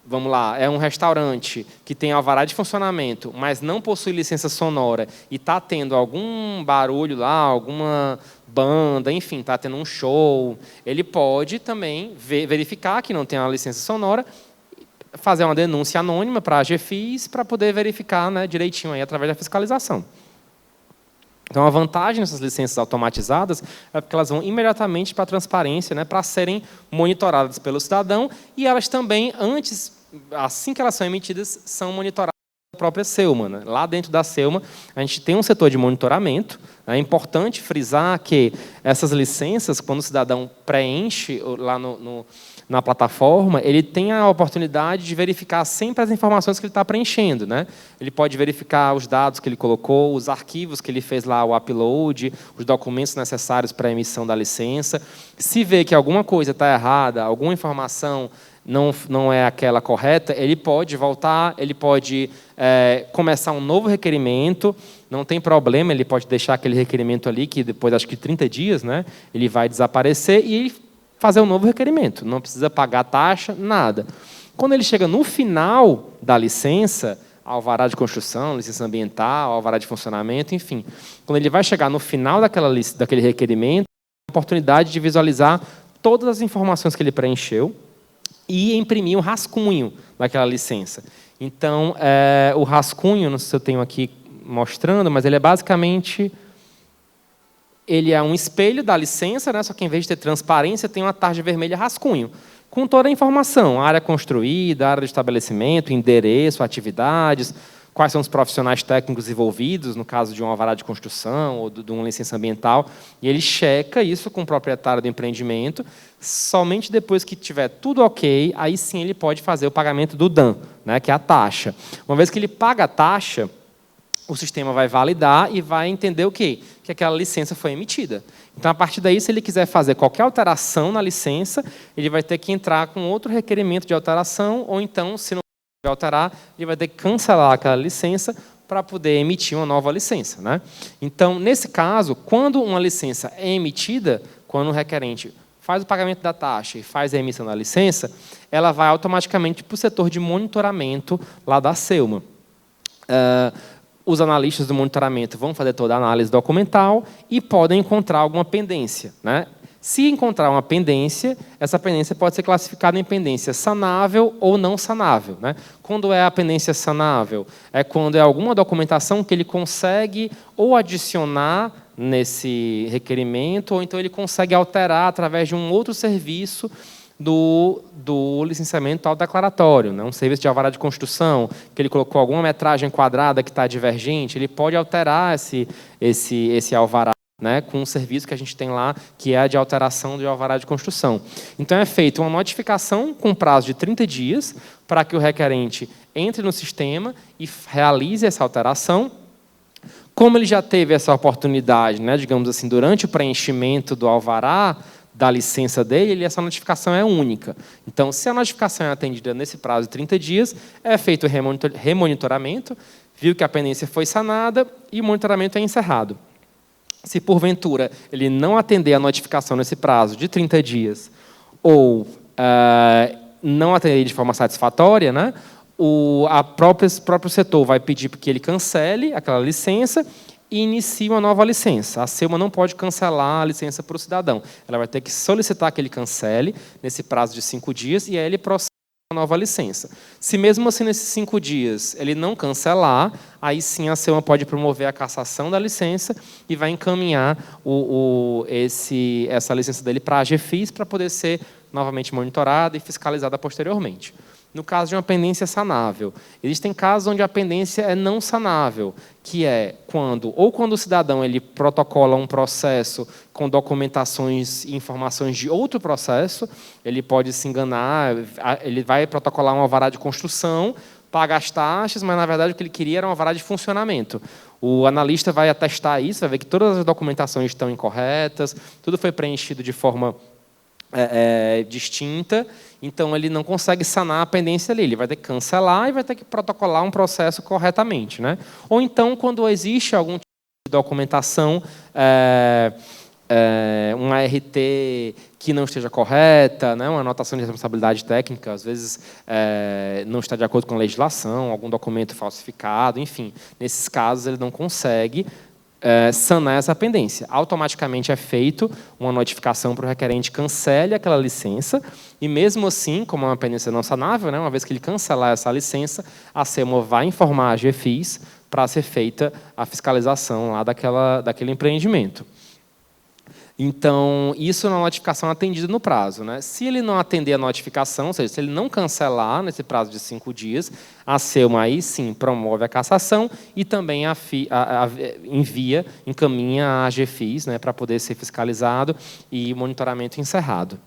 vamos lá, é um restaurante que tem alvará de funcionamento, mas não possui licença sonora e está tendo algum barulho lá, alguma banda, enfim, está tendo um show, ele pode também verificar que não tem uma licença sonora, fazer uma denúncia anônima para a AGFIS para poder verificar, né, direitinho aí, através da fiscalização. Então, a vantagem dessas licenças automatizadas é porque elas vão imediatamente para a transparência, né, para serem monitoradas pelo cidadão, e elas também, assim que elas são emitidas, são monitoradas pela própria Selma. Né? Lá dentro da Selma, a gente tem um setor de monitoramento. É importante frisar que essas licenças, quando o cidadão preenche lá na plataforma, ele tem a oportunidade de verificar sempre as informações que ele está preenchendo. Né? Ele pode verificar os dados que ele colocou, os arquivos que ele fez lá, o upload, os documentos necessários para a emissão da licença. Se vê que alguma coisa está errada, alguma informação não é aquela correta, ele pode voltar, ele pode começar um novo requerimento, não tem problema, ele pode deixar aquele requerimento ali, que depois, acho que 30 dias, né, ele vai desaparecer e fazer um novo requerimento. Não precisa pagar taxa, nada. Quando ele chega no final da licença, alvará de construção, licença ambiental, alvará de funcionamento, enfim. Quando ele vai chegar no final daquele requerimento, a oportunidade de visualizar todas as informações que ele preencheu e imprimir um rascunho daquela licença. Então, o rascunho, não sei se eu tenho aqui mostrando, mas ele é basicamente... Ele é um espelho da licença, né? Só que, em vez de ter transparência, tem uma tarja vermelha rascunho, com toda a informação, área construída, área de estabelecimento, endereço, atividades, quais são os profissionais técnicos envolvidos, no caso de um alvará de construção ou de uma licença ambiental, e ele checa isso com o proprietário do empreendimento. Somente depois que tiver tudo ok, aí sim ele pode fazer o pagamento do DAN, né, que é a taxa. Uma vez que ele paga a taxa, o sistema vai validar e vai entender o quê? Que aquela licença foi emitida. Então, a partir daí, se ele quiser fazer qualquer alteração na licença, ele vai ter que entrar com outro requerimento de alteração, ou então, se não alterar, ele vai ter que cancelar aquela licença para poder emitir uma nova licença, né? Então, nesse caso, quando uma licença é emitida, quando o requerente faz o pagamento da taxa e faz a emissão da licença, ela vai automaticamente para o setor de monitoramento lá da SEUMA. Os analistas do monitoramento vão fazer toda a análise documental e podem encontrar alguma pendência, né? Se encontrar uma pendência, essa pendência pode ser classificada em pendência sanável ou não sanável, né? Quando é a pendência sanável? É quando é alguma documentação que ele consegue ou adicionar nesse requerimento, ou então ele consegue alterar através de um outro serviço do licenciamento autodeclaratório, né? Um serviço de alvará de construção, que ele colocou alguma metragem quadrada que está divergente, ele pode alterar esse alvará, né, com um serviço que a gente tem lá, que é a de alteração do alvará de construção. Então, é feita uma notificação com prazo de 30 dias para que o requerente entre no sistema e realize essa alteração. Como ele já teve essa oportunidade, né, digamos assim, durante o preenchimento do alvará, da licença dele, essa notificação é única. Então, se a notificação é atendida nesse prazo de 30 dias, é feito o remonitoramento, viu que a pendência foi sanada e o monitoramento é encerrado. Se, porventura, ele não atender a notificação nesse prazo de 30 dias ou não atender de forma satisfatória, né, o próprio setor vai pedir que ele cancele aquela licença e inicie uma nova licença. A SEUMA não pode cancelar a licença para o cidadão. Ela vai ter que solicitar que ele cancele nesse prazo de 5 dias e aí ele processa uma nova licença. Se mesmo assim, nesses 5 dias, ele não cancelar, aí sim a SEUMA pode promover a cassação da licença e vai encaminhar essa licença dele para a AGFIS para poder ser novamente monitorada e fiscalizada posteriormente. No caso de uma pendência sanável, existem casos onde a pendência é não sanável, que é quando o cidadão ele protocola um processo com documentações e informações de outro processo, ele pode se enganar, ele vai protocolar um alvará de construção, paga as taxas, mas, na verdade, o que ele queria era um alvará de funcionamento. O analista vai atestar isso, vai ver que todas as documentações estão incorretas, tudo foi preenchido de forma distinta, então ele não consegue sanar a pendência ali, ele vai ter que cancelar e vai ter que protocolar um processo corretamente, né? Ou então, quando existe algum tipo de documentação, um ART que não esteja correta, né? Uma anotação de responsabilidade técnica, às vezes não está de acordo com a legislação, algum documento falsificado, enfim, nesses casos ele não consegue sanar essa pendência. Automaticamente é feito uma notificação para o requerente cancele aquela licença e, mesmo assim, como é uma pendência não sanável, né, uma vez que ele cancelar essa licença, a SEUMA vai informar a AGFIS para ser feita a fiscalização lá daquele empreendimento. Então, isso é uma notificação atendida no prazo, né? Se ele não atender a notificação, ou seja, se ele não cancelar nesse prazo de 5 dias, a SEUMA aí sim promove a cassação e também encaminha a AGFIS, né, para poder ser fiscalizado e monitoramento encerrado.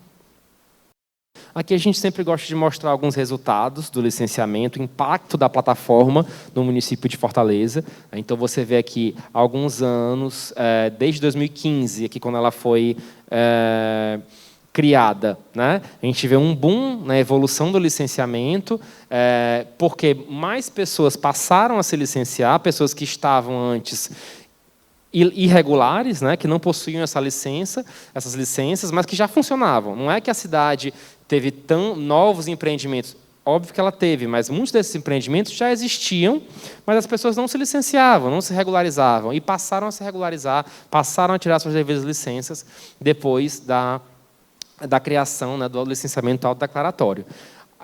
Aqui a gente sempre gosta de mostrar alguns resultados do licenciamento, o impacto da plataforma no município de Fortaleza. Então, você vê aqui alguns anos, desde 2015, aqui quando ela foi criada, né? A gente vê um boom na evolução do licenciamento, porque mais pessoas passaram a se licenciar, pessoas que estavam antes irregulares, né, que não possuíam essas licenças, mas que já funcionavam. Não é que a cidade teve novos empreendimentos. Óbvio que ela teve, mas muitos desses empreendimentos já existiam, mas as pessoas não se licenciavam, não se regularizavam, e passaram a se regularizar, passaram a tirar suas devidas licenças depois da criação, né, do licenciamento autodeclaratório.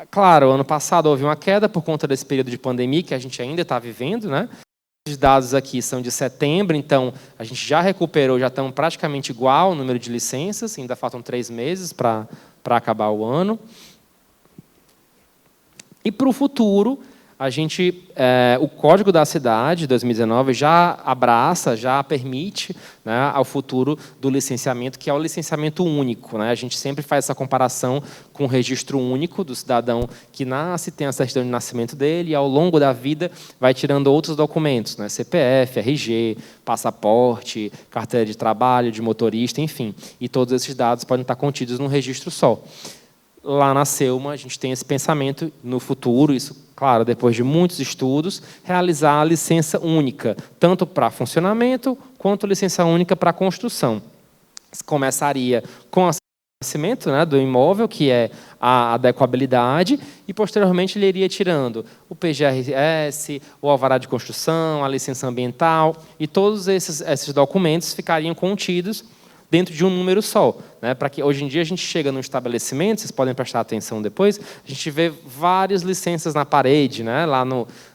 Claro, ano passado houve uma queda por conta desse período de pandemia que a gente ainda está vivendo, né? Os dados aqui são de setembro, então a gente já recuperou, já estamos praticamente igual o número de licenças, ainda faltam 3 meses para acabar o ano. E para o futuro, a gente, o Código da Cidade, de 2019, já abraça, já permite, né, ao futuro do licenciamento, que é o licenciamento único, né? A gente sempre faz essa comparação com o registro único do cidadão que nasce, tem a certidão de nascimento dele, e ao longo da vida vai tirando outros documentos, né? CPF, RG, passaporte, carteira de trabalho, de motorista, enfim. E todos esses dados podem estar contidos num registro só. Lá na Selma, a gente tem esse pensamento no futuro, isso, claro, depois de muitos estudos, realizar a licença única, tanto para funcionamento, quanto licença única para construção. Começaria com o nascimento, né, do imóvel, que é a adequabilidade, e, posteriormente, ele iria tirando o PGRS, o alvará de construção, a licença ambiental, e todos esses documentos ficariam contidos dentro de um número só, né? Para que hoje em dia a gente chega no estabelecimento, vocês podem prestar atenção depois, a gente vê várias licenças na parede, né?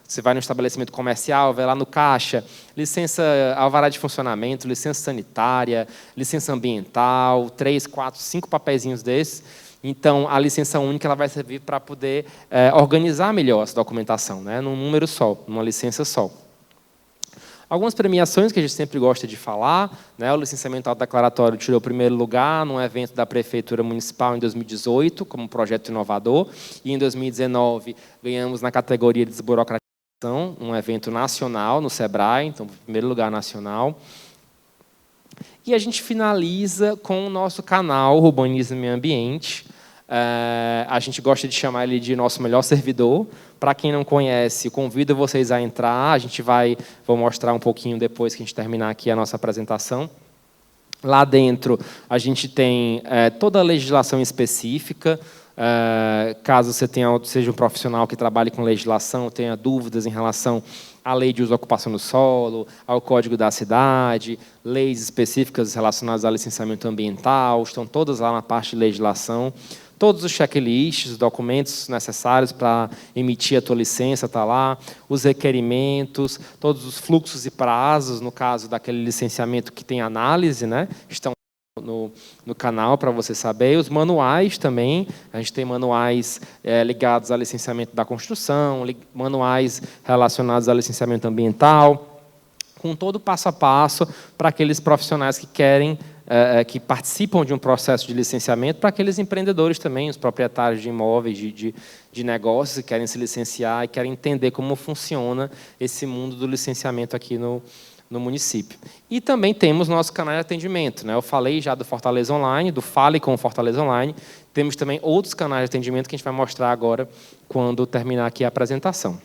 Você vai no estabelecimento comercial, vai lá no caixa, licença alvará de funcionamento, licença sanitária, licença ambiental, 3, 4, 5 papeizinhos desses. Então, a licença única ela vai servir para poder organizar melhor essa documentação, né? Num número só, numa licença só. Algumas premiações que a gente sempre gosta de falar, né? O licenciamento autodeclaratório tirou o primeiro lugar num evento da Prefeitura Municipal em 2018, como projeto inovador, e em 2019 ganhamos na categoria de desburocratização, um evento nacional no SEBRAE, então, primeiro lugar nacional. E a gente finaliza com o nosso canal Urbanismo e Meio Ambiente. A gente gosta de chamar ele de nosso melhor servidor. Para quem não conhece, convido vocês a entrar. Vou mostrar um pouquinho depois que a gente terminar aqui a nossa apresentação. Lá dentro, a gente tem toda a legislação específica. Caso você seja um profissional que trabalhe com legislação, tenha dúvidas em relação à lei de uso e ocupação do solo, ao Código da Cidade, leis específicas relacionadas ao licenciamento ambiental, estão todas lá na parte de legislação. Todos os checklists, os documentos necessários para emitir a tua licença está lá, os requerimentos, todos os fluxos e prazos, no caso daquele licenciamento que tem análise, né, estão no canal para você saber. Os manuais também, a gente tem manuais ligados ao licenciamento da construção, manuais relacionados ao licenciamento ambiental, com todo o passo a passo para aqueles profissionais que querem que participam de um processo de licenciamento, para aqueles empreendedores também, os proprietários de imóveis, de negócios, que querem se licenciar e querem entender como funciona esse mundo do licenciamento aqui no município. E também temos nosso canal de atendimento, né? Eu falei já do Fortaleza Online, do Fale com o Fortaleza Online. Temos também outros canais de atendimento que a gente vai mostrar agora, quando terminar aqui a apresentação.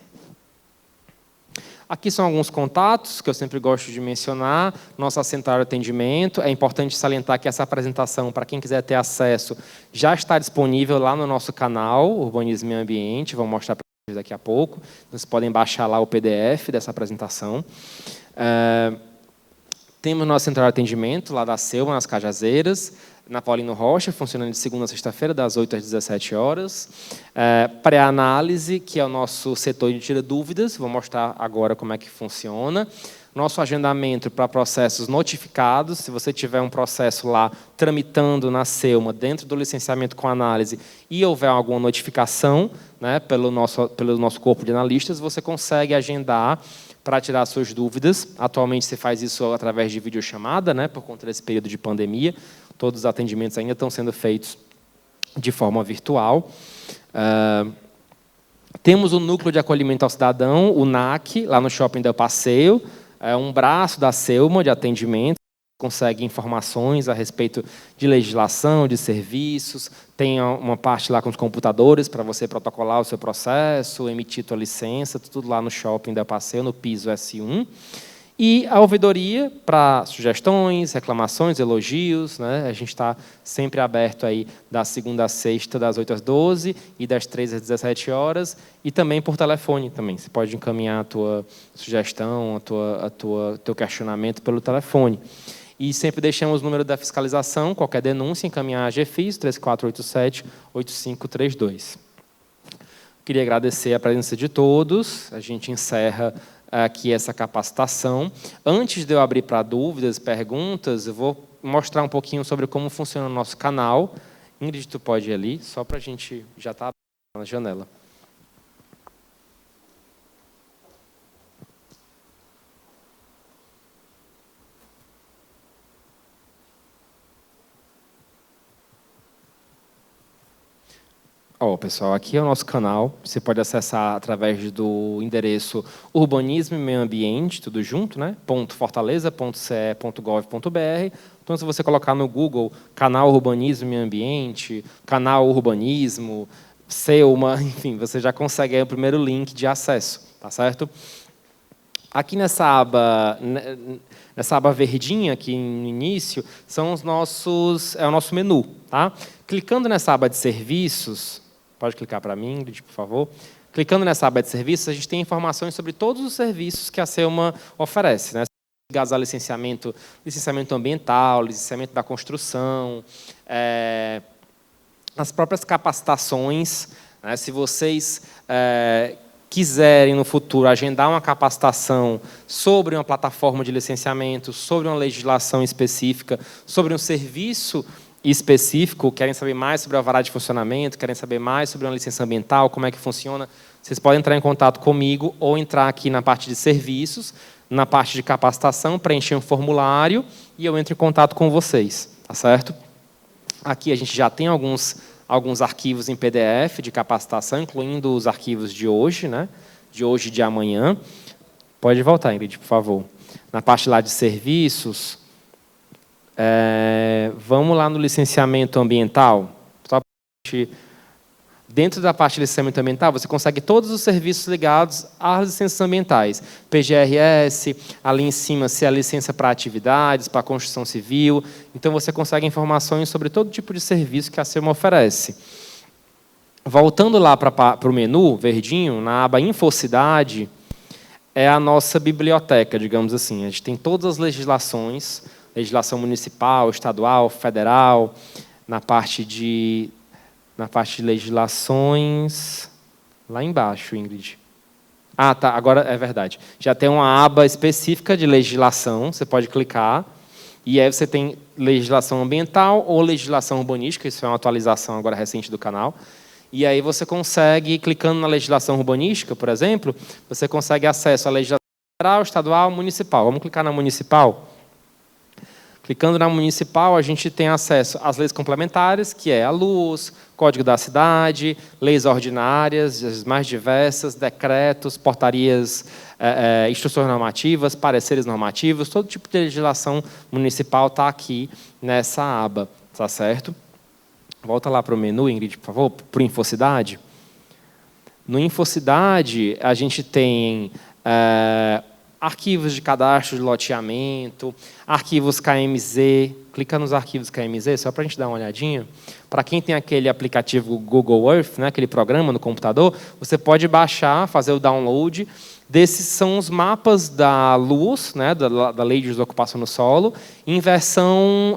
Aqui são alguns contatos que eu sempre gosto de mencionar. Nossa central de atendimento. É importante salientar que essa apresentação, para quem quiser ter acesso, já está disponível lá no nosso canal, Urbanismo e Ambiente. Vou mostrar para vocês daqui a pouco. Vocês podem baixar lá o PDF dessa apresentação. Temos nossa central de atendimento lá da Selma, nas Cajazeiras, na Paulino Rocha, funcionando de segunda a sexta-feira, das 8 às 17 horas. Pré-análise, que é o nosso setor de tira dúvidas, vou mostrar agora como é que funciona. Nosso agendamento para processos notificados, se você tiver um processo lá tramitando na Selma, dentro do licenciamento com análise, e houver alguma notificação, né, pelo nosso corpo de analistas, você consegue agendar para tirar suas dúvidas. Atualmente, você faz isso através de videochamada, né, por conta desse período de pandemia. Todos os atendimentos ainda estão sendo feitos de forma virtual. Temos o Núcleo de Acolhimento ao Cidadão, o NAC, lá no Shopping Del Passeio. É um braço da Selma de atendimento. consegue informações a respeito de legislação, de serviços, tem uma parte lá com os computadores para você protocolar o seu processo, emitir sua licença, tudo lá no shopping da Passeio, no piso S1. E a ouvidoria para sugestões, reclamações, elogios, né? A gente está sempre aberto aí da segunda a sexta, das 8 às 12 e das 13 às 17 horas, e também por telefone também. Você pode encaminhar a tua sugestão, teu questionamento pelo telefone. E sempre deixamos o número da fiscalização, qualquer denúncia, encaminhar a GFIS, 3487-8532. Queria agradecer a presença de todos. A gente encerra aqui essa capacitação. Antes de eu abrir para dúvidas, perguntas, eu vou mostrar um pouquinho sobre como funciona o nosso canal. Ingrid, tu pode ir ali, só para a gente já estar na janela. Pessoal, aqui é o nosso canal. Você pode acessar através do endereço Urbanismo e Meio Ambiente, tudo junto, né? .fortaleza.ce.gov.br. Então, se você colocar no Google canal Urbanismo e Meio Ambiente, canal Urbanismo, Selma, enfim, você já consegue aí o primeiro link de acesso, tá certo? Aqui nessa aba verdinha aqui no início são é o nosso menu, tá? Clicando nessa aba de serviços, pode clicar para mim, Ingrid, por favor. Clicando nessa aba de serviços, a gente tem informações sobre todos os serviços que a Selma oferece, né? Ligados a licenciamento ambiental, licenciamento da construção, as próprias capacitações, né? Se vocês quiserem, no futuro, agendar uma capacitação sobre uma plataforma de licenciamento, sobre uma legislação específica, sobre um serviço específico, querem saber mais sobre a alvará de funcionamento, querem saber mais sobre uma licença ambiental, como é que funciona, vocês podem entrar em contato comigo ou entrar aqui na parte de serviços, na parte de capacitação, preencher um formulário e eu entro em contato com vocês, tá certo? Aqui a gente já tem alguns arquivos em PDF de capacitação, incluindo os arquivos de hoje, né? De hoje e de amanhã. Pode voltar, Ingrid, por favor. Na parte lá de serviços, vamos lá no licenciamento ambiental. Só dentro da parte de licenciamento ambiental, você consegue todos os serviços ligados às licenças ambientais. PGRS, ali em cima, se é a licença para atividades, para construção civil. Então, você consegue informações sobre todo tipo de serviço que a Selma oferece. Voltando lá para o menu verdinho, na aba Infocidade, é a nossa biblioteca, digamos assim. A gente tem todas as legislações, legislação municipal, estadual, federal, na parte de legislações, lá embaixo, Ingrid. Ah, tá, agora é verdade. Já tem uma aba específica de legislação, você pode clicar, e aí você tem legislação ambiental ou legislação urbanística, isso é uma atualização agora recente do canal, e aí você consegue, clicando na legislação urbanística, por exemplo, você consegue acesso à legislação federal, estadual, municipal. Vamos clicar na municipal. Clicando na municipal, a gente tem acesso às leis complementares, que é a LUS, Código da Cidade, leis ordinárias, as mais diversas, decretos, portarias, instruções normativas, pareceres normativos, todo tipo de legislação municipal está aqui nessa aba, tá certo? Volta lá para o menu, Ingrid, por favor, para o Infocidade. No Infocidade, a gente tem arquivos de cadastro de loteamento, arquivos KMZ. Clica nos arquivos KMZ, só para a gente dar uma olhadinha. Para quem tem aquele aplicativo Google Earth, né, aquele programa no computador, você pode baixar, fazer o download. Desses são os mapas da LUS, né, da Lei de Desocupação no Solo, em versão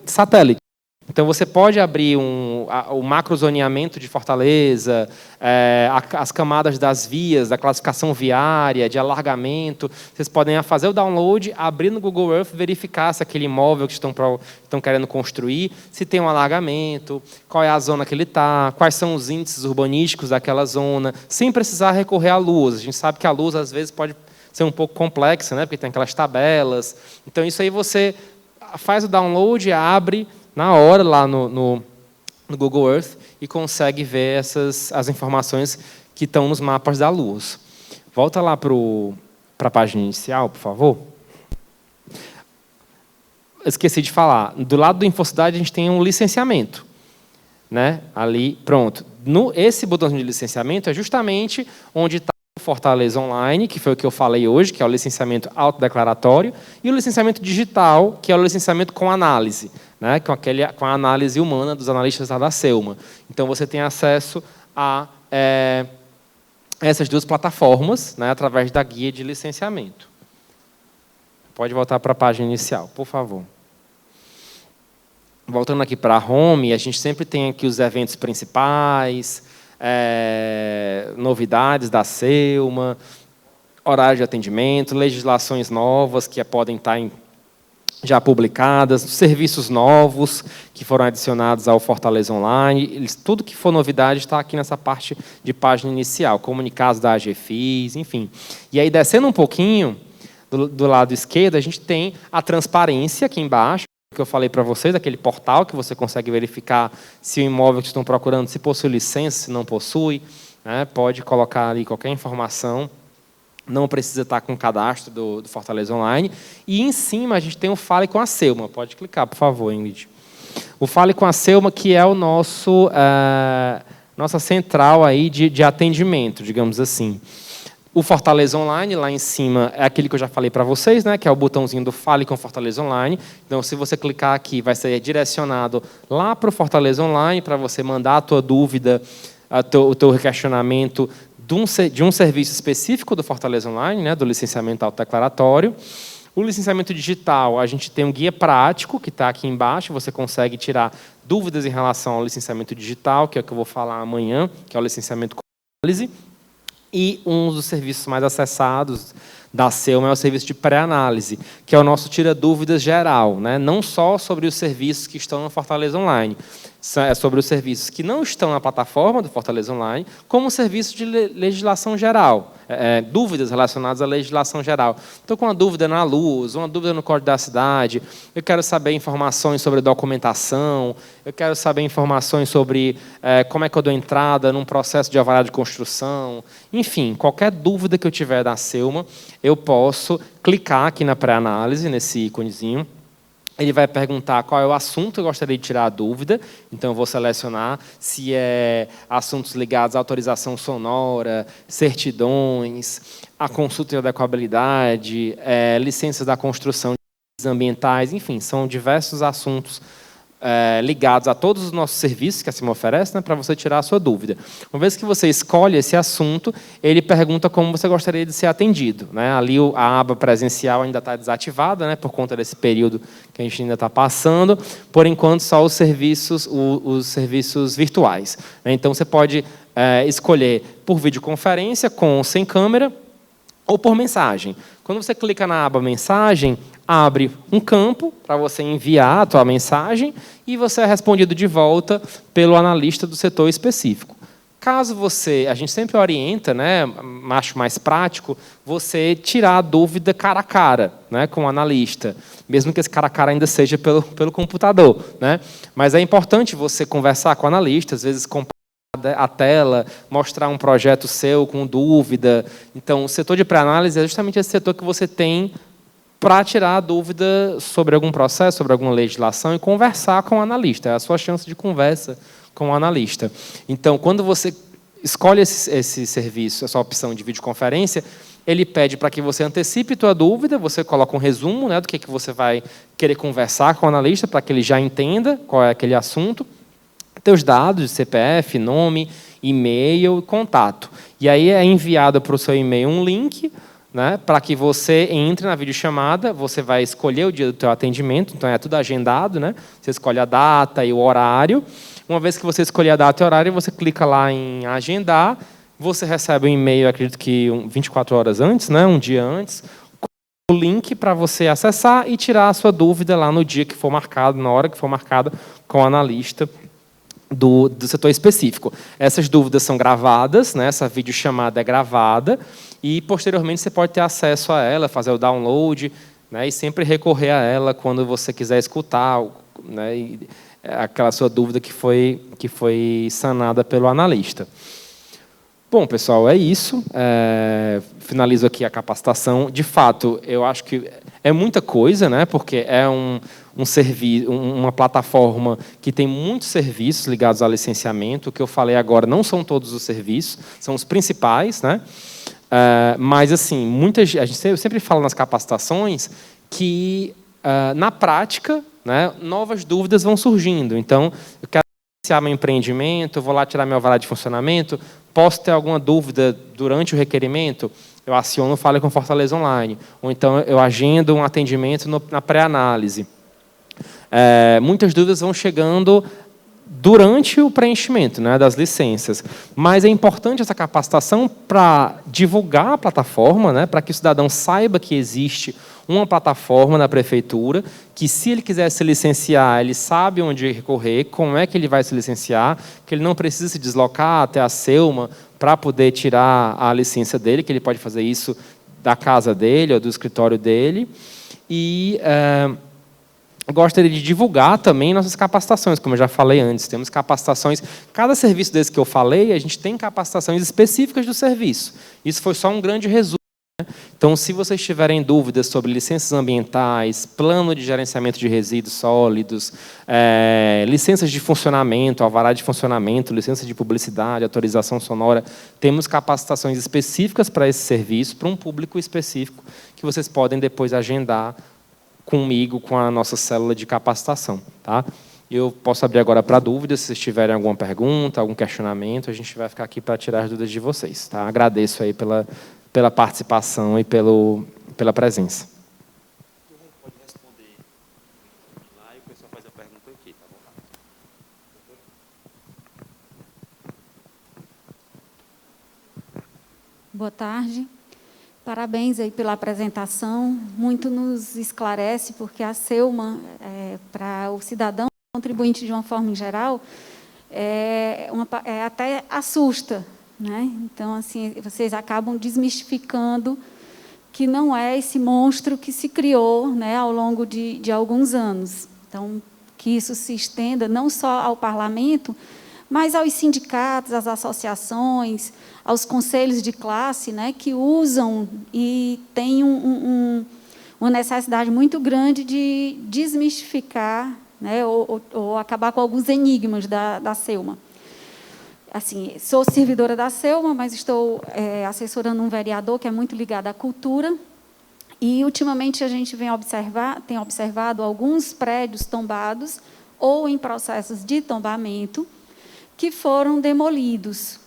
satélite. Então, você pode abrir o macrozoneamento de Fortaleza, as camadas das vias, da classificação viária, de alargamento. Vocês podem fazer o download, abrir no Google Earth, verificar se aquele imóvel que estão querendo construir, se tem um alargamento, qual é a zona que ele está, quais são os índices urbanísticos daquela zona, sem precisar recorrer à luz. A gente sabe que a luz, às vezes, pode ser um pouco complexa, né, porque tem aquelas tabelas. Então, isso aí você faz o download, abre na hora lá no Google Earth e consegue ver as informações que estão nos mapas da luz. Volta lá para a página inicial, por favor. esqueci de falar, do lado do Infocidade a gente tem um licenciamento, né? Ali, pronto. Esse botãozinho de licenciamento é justamente onde está o Fortaleza Online, que foi o que eu falei hoje, que é o licenciamento autodeclaratório, e o licenciamento digital, que é o licenciamento com análise, né? Com a análise humana dos analistas da Selma. Então, você tem acesso a essas duas plataformas, né, através da guia de licenciamento. Pode voltar para a página inicial, por favor. Voltando aqui para a home, a gente sempre tem aqui os eventos principais, novidades da Selma, horário de atendimento, legislações novas que podem estar já publicadas, serviços novos que foram adicionados ao Fortaleza Online. Tudo que for novidade está aqui nessa parte de página inicial, comunicados da AGFIS, enfim. E aí, descendo um pouquinho, do lado esquerdo, a gente tem a transparência aqui embaixo, que eu falei para vocês, aquele portal que você consegue verificar se o imóvel que estão procurando, se possui licença, se não possui, né? Pode colocar ali qualquer informação, não precisa estar com o cadastro do Fortaleza Online. E em cima a gente tem o Fale com a Selma. Pode clicar, por favor, Ingrid. O Fale com a Selma, que é o nossa central aí de atendimento, digamos assim. O Fortaleza Online, lá em cima, é aquele que eu já falei para vocês, né, que é o botãozinho do Fale com Fortaleza Online. Então, se você clicar aqui, vai ser direcionado lá para o Fortaleza Online, para você mandar a tua dúvida, o teu questionamento de um serviço específico do Fortaleza Online, né, do licenciamento autodeclaratório. O licenciamento digital, a gente tem um guia prático, que está aqui embaixo, você consegue tirar dúvidas em relação ao licenciamento digital, que é o que eu vou falar amanhã, que é o licenciamento com análise. E um dos serviços mais acessados da Selma é o serviço de pré-análise, que é o nosso tira-dúvidas geral, né? Não só sobre os serviços que estão no Fortaleza Online, é sobre os serviços que não estão na plataforma do Fortaleza Online, como serviços de legislação geral, dúvidas relacionadas à legislação geral. Estou com uma dúvida na luz, uma dúvida no Código da Cidade, eu quero saber informações sobre documentação, eu quero saber informações sobre como é que eu dou entrada num processo de alvará de construção, enfim, qualquer dúvida que eu tiver da Selma, eu posso clicar aqui na pré-análise, nesse íconezinho. Ele vai perguntar qual é o assunto que eu gostaria de tirar a dúvida. Então, eu vou selecionar se é assuntos ligados à autorização sonora, certidões, a consulta de adequabilidade, licenças da construção ambientais, enfim, são diversos assuntos ligados a todos os nossos serviços que a Selma oferece, né, para você tirar a sua dúvida. Uma vez que você escolhe esse assunto, ele pergunta como você gostaria de ser atendido, né? Ali a aba presencial ainda está desativada, né, por conta desse período que a gente ainda está passando. Por enquanto, só os serviços virtuais, né? Então, você pode escolher por videoconferência, com ou sem câmera, ou por mensagem. Quando você clica na aba mensagem, abre um campo para você enviar a tua mensagem e você é respondido de volta pelo analista do setor específico. Caso a gente sempre orienta, né, acho mais prático, você tirar a dúvida cara a cara, né, com o analista, mesmo que esse cara a cara ainda seja pelo computador, né? Mas é importante você conversar com o analista, às vezes a tela, mostrar um projeto seu com dúvida. Então, o setor de pré-análise é justamente esse setor que você tem para tirar a dúvida sobre algum processo, sobre alguma legislação e conversar com o analista. É a sua chance de conversa com o analista. Então, quando você escolhe esse serviço, essa opção de videoconferência, ele pede para que você antecipe a tua dúvida, você coloca um resumo, né, do que você vai querer conversar com o analista, para que ele já entenda qual é aquele assunto, teus dados, CPF, nome, e-mail e contato. E aí é enviado para o seu e-mail um link, né, para que você entre na videochamada, você vai escolher o dia do teu atendimento, então é tudo agendado, né? Você escolhe a data e o horário. Uma vez que você escolher a data e o horário, você clica lá em agendar, você recebe um e-mail, acredito que 24 horas antes, né, um dia antes, com o link para você acessar e tirar a sua dúvida lá no dia que for marcado, na hora que for marcada, com o analista do setor específico. Essas dúvidas são gravadas, né? Essa videochamada é gravada, e, posteriormente, você pode ter acesso a ela, fazer o download, né? E sempre recorrer a ela quando você quiser escutar, né? Aquela sua dúvida que foi sanada pelo analista. Bom, pessoal, é isso. Finalizo aqui a capacitação. De fato, eu acho que é muita coisa, né? Porque é uma plataforma que tem muitos serviços ligados ao licenciamento. O que eu falei agora não são todos os serviços, são os principais, né? Mas, assim, eu sempre falo nas capacitações que, na prática, né, novas dúvidas vão surgindo. Então, eu quero iniciar meu empreendimento, eu vou lá tirar meu alvará de funcionamento, posso ter alguma dúvida durante o requerimento? Eu aciono o Fale com Fortaleza Online. Ou então, eu agendo um atendimento na pré-análise. Muitas dúvidas vão chegando durante o preenchimento, né, das licenças. Mas é importante essa capacitação para divulgar a plataforma, né, para que o cidadão saiba que existe uma plataforma na prefeitura, que se ele quiser se licenciar, ele sabe onde recorrer, como é que ele vai se licenciar, que ele não precisa se deslocar até a Selma para poder tirar a licença dele, que ele pode fazer isso da casa dele ou do escritório dele. E gostaria de divulgar também nossas capacitações, como eu já falei antes. Temos capacitações, cada serviço desse que eu falei, a gente tem capacitações específicas do serviço. Isso foi só um grande resumo. Então, se vocês tiverem dúvidas sobre licenças ambientais, plano de gerenciamento de resíduos sólidos, licenças de funcionamento, alvará de funcionamento, licença de publicidade, autorização sonora, temos capacitações específicas para esse serviço, para um público específico, que vocês podem depois agendar comigo, com a nossa célula de capacitação. Tá? Eu posso abrir agora para dúvidas, se vocês tiverem alguma pergunta, algum questionamento, a gente vai ficar aqui para tirar as dúvidas de vocês. Tá? Agradeço aí pela participação e pela presença. Pode responder lá e o pessoal faz a pergunta aqui, tá bom? Boa tarde. Parabéns aí pela apresentação. Muito nos esclarece, porque a Selma, para o cidadão contribuinte de uma forma em geral, até assusta, né? Então, assim, vocês acabam desmistificando que não é esse monstro que se criou, né, ao longo de alguns anos. Então, que isso se estenda não só ao parlamento, mas aos sindicatos, às associações, aos conselhos de classe, né, que usam e têm uma necessidade muito grande de desmistificar, né, ou acabar com alguns enigmas da Selma. Assim, sou servidora da Selma, mas estou assessorando um vereador que é muito ligado à cultura, e, ultimamente, a gente tem observado alguns prédios tombados ou em processos de tombamento que foram demolidos,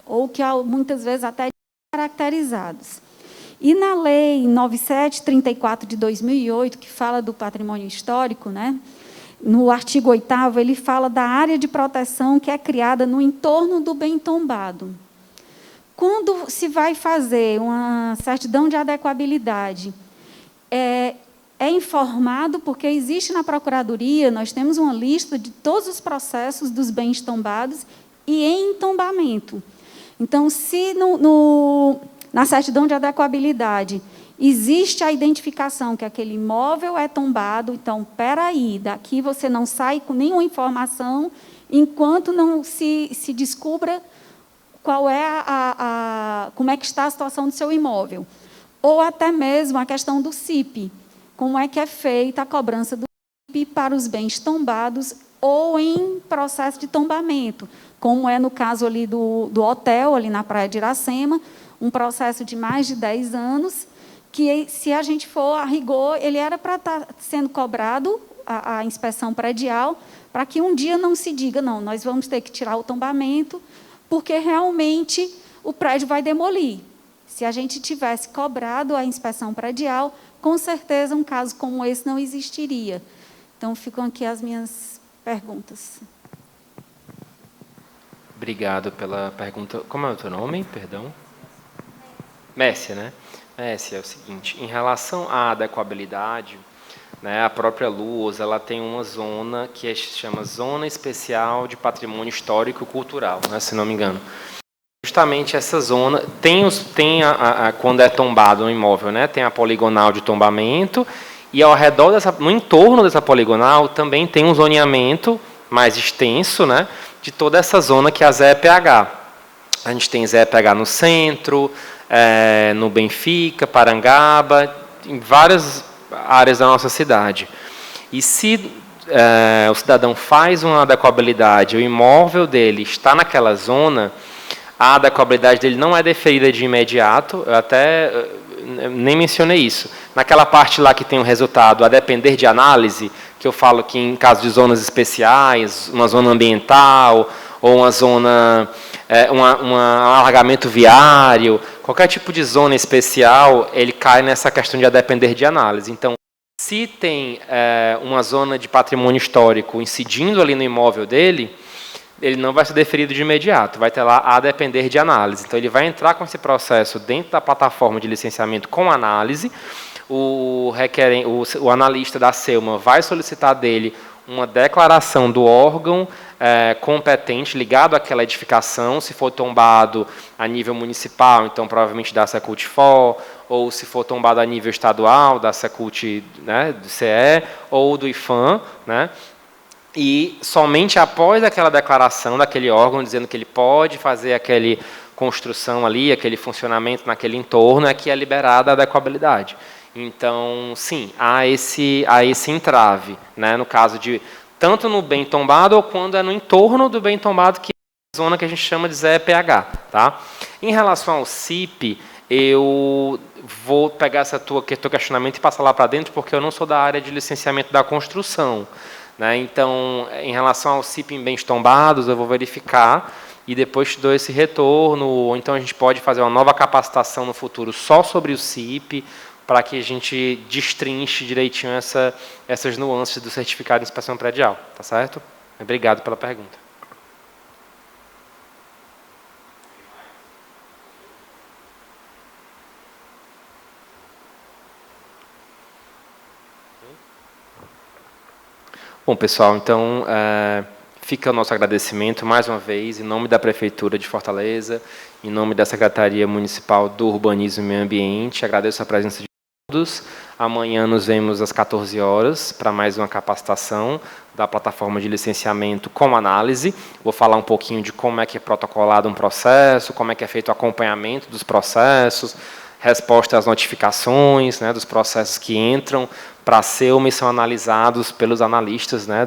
ou que, muitas vezes, até caracterizados. E, na Lei 9734 de 2008, que fala do patrimônio histórico, né, no artigo 8º, ele fala da área de proteção que é criada no entorno do bem tombado. Quando se vai fazer uma certidão de adequabilidade, é informado, porque existe na Procuradoria, nós temos uma lista de todos os processos dos bens tombados e em tombamento. Então, se na certidão de adequabilidade existe a identificação que aquele imóvel é tombado, então, espera aí, daqui você não sai com nenhuma informação enquanto não se descubra qual é como é que está a situação do seu imóvel. Ou até mesmo a questão do CIP, como é que é feita a cobrança do CIP para os bens tombados ou em processo de tombamento, como é no caso ali do hotel, ali na Praia de Iracema, um processo de mais de 10 anos, que, se a gente for a rigor, ele era para estar sendo cobrado, a inspeção predial, para que um dia não se diga, não, nós vamos ter que tirar o tombamento, porque realmente o prédio vai demolir. Se a gente tivesse cobrado a inspeção predial, com certeza um caso como esse não existiria. Então, ficam aqui as minhas perguntas. Obrigado pela pergunta. Como é o teu nome? Perdão. Messia, né? Messia, é o seguinte, em relação à adequabilidade, né, a própria LUOS, ela tem uma zona que se chama Zona Especial de Patrimônio Histórico e Cultural, né, se não me engano. Justamente essa zona quando é tombado um imóvel, né, tem a poligonal de tombamento, e ao redor no entorno dessa poligonal também tem um zoneamento mais extenso, né, de toda essa zona que é a ZEPH. A gente tem ZEPH no centro, no Benfica, Parangaba, em várias áreas da nossa cidade. E se o cidadão faz uma adequabilidade, o imóvel dele está naquela zona, a adequabilidade dele não é deferida de imediato, eu até nem mencionei isso. Naquela parte lá que tem o resultado, a depender de análise, que eu falo que em caso de zonas especiais, uma zona ambiental, ou uma zona, um alargamento viário, qualquer tipo de zona especial, ele cai nessa questão de a depender de análise. Então, se tem uma zona de patrimônio histórico incidindo ali no imóvel dele, ele não vai ser deferido de imediato, vai ter lá a depender de análise. Então, ele vai entrar com esse processo dentro da plataforma de licenciamento com análise, o analista da SELMA vai solicitar dele uma declaração do órgão competente ligado àquela edificação, se for tombado a nível municipal, então provavelmente da Secult-FOR, ou se for tombado a nível estadual, da Secult, né, do CE, ou do IFAM, né? E somente após aquela declaração daquele órgão dizendo que ele pode fazer aquela construção ali, aquele funcionamento naquele entorno, é que é liberada a adequabilidade. Então, sim, há esse entrave, né, no caso de tanto no bem tombado ou quando é no entorno do bem tombado, que é a zona que a gente chama de ZEPH. Tá? Em relação ao CIP, eu vou pegar teu questionamento e passar lá para dentro, porque eu não sou da área de licenciamento da construção. Né? Então, em relação ao CIP em bens tombados, eu vou verificar e depois te dou esse retorno, ou então a gente pode fazer uma nova capacitação no futuro só sobre o CIP, para que a gente destrinche direitinho essas nuances do certificado de inspeção predial. Tá certo? Obrigado pela pergunta. Bom, pessoal, então, fica o nosso agradecimento, mais uma vez, em nome da Prefeitura de Fortaleza, em nome da Secretaria Municipal do Urbanismo e Meio Ambiente. Agradeço a presença de todos. Amanhã nos vemos às 14 horas para mais uma capacitação da plataforma de licenciamento com análise. Vou falar um pouquinho de como é que é protocolado um processo, como é que é feito o acompanhamento dos processos, resposta às notificações, né, dos processos que entram para ser ou são analisados pelos analistas, né,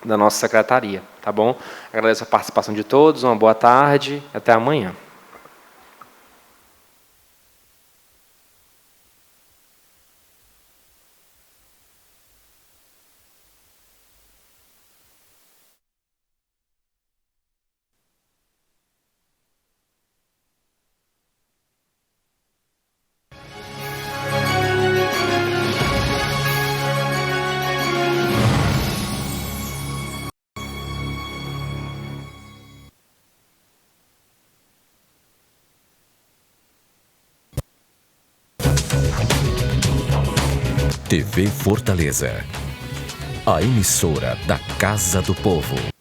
da nossa secretaria. Tá bom? Agradeço a participação de todos, uma boa tarde e até amanhã. TV Fortaleza, a emissora da Casa do Povo.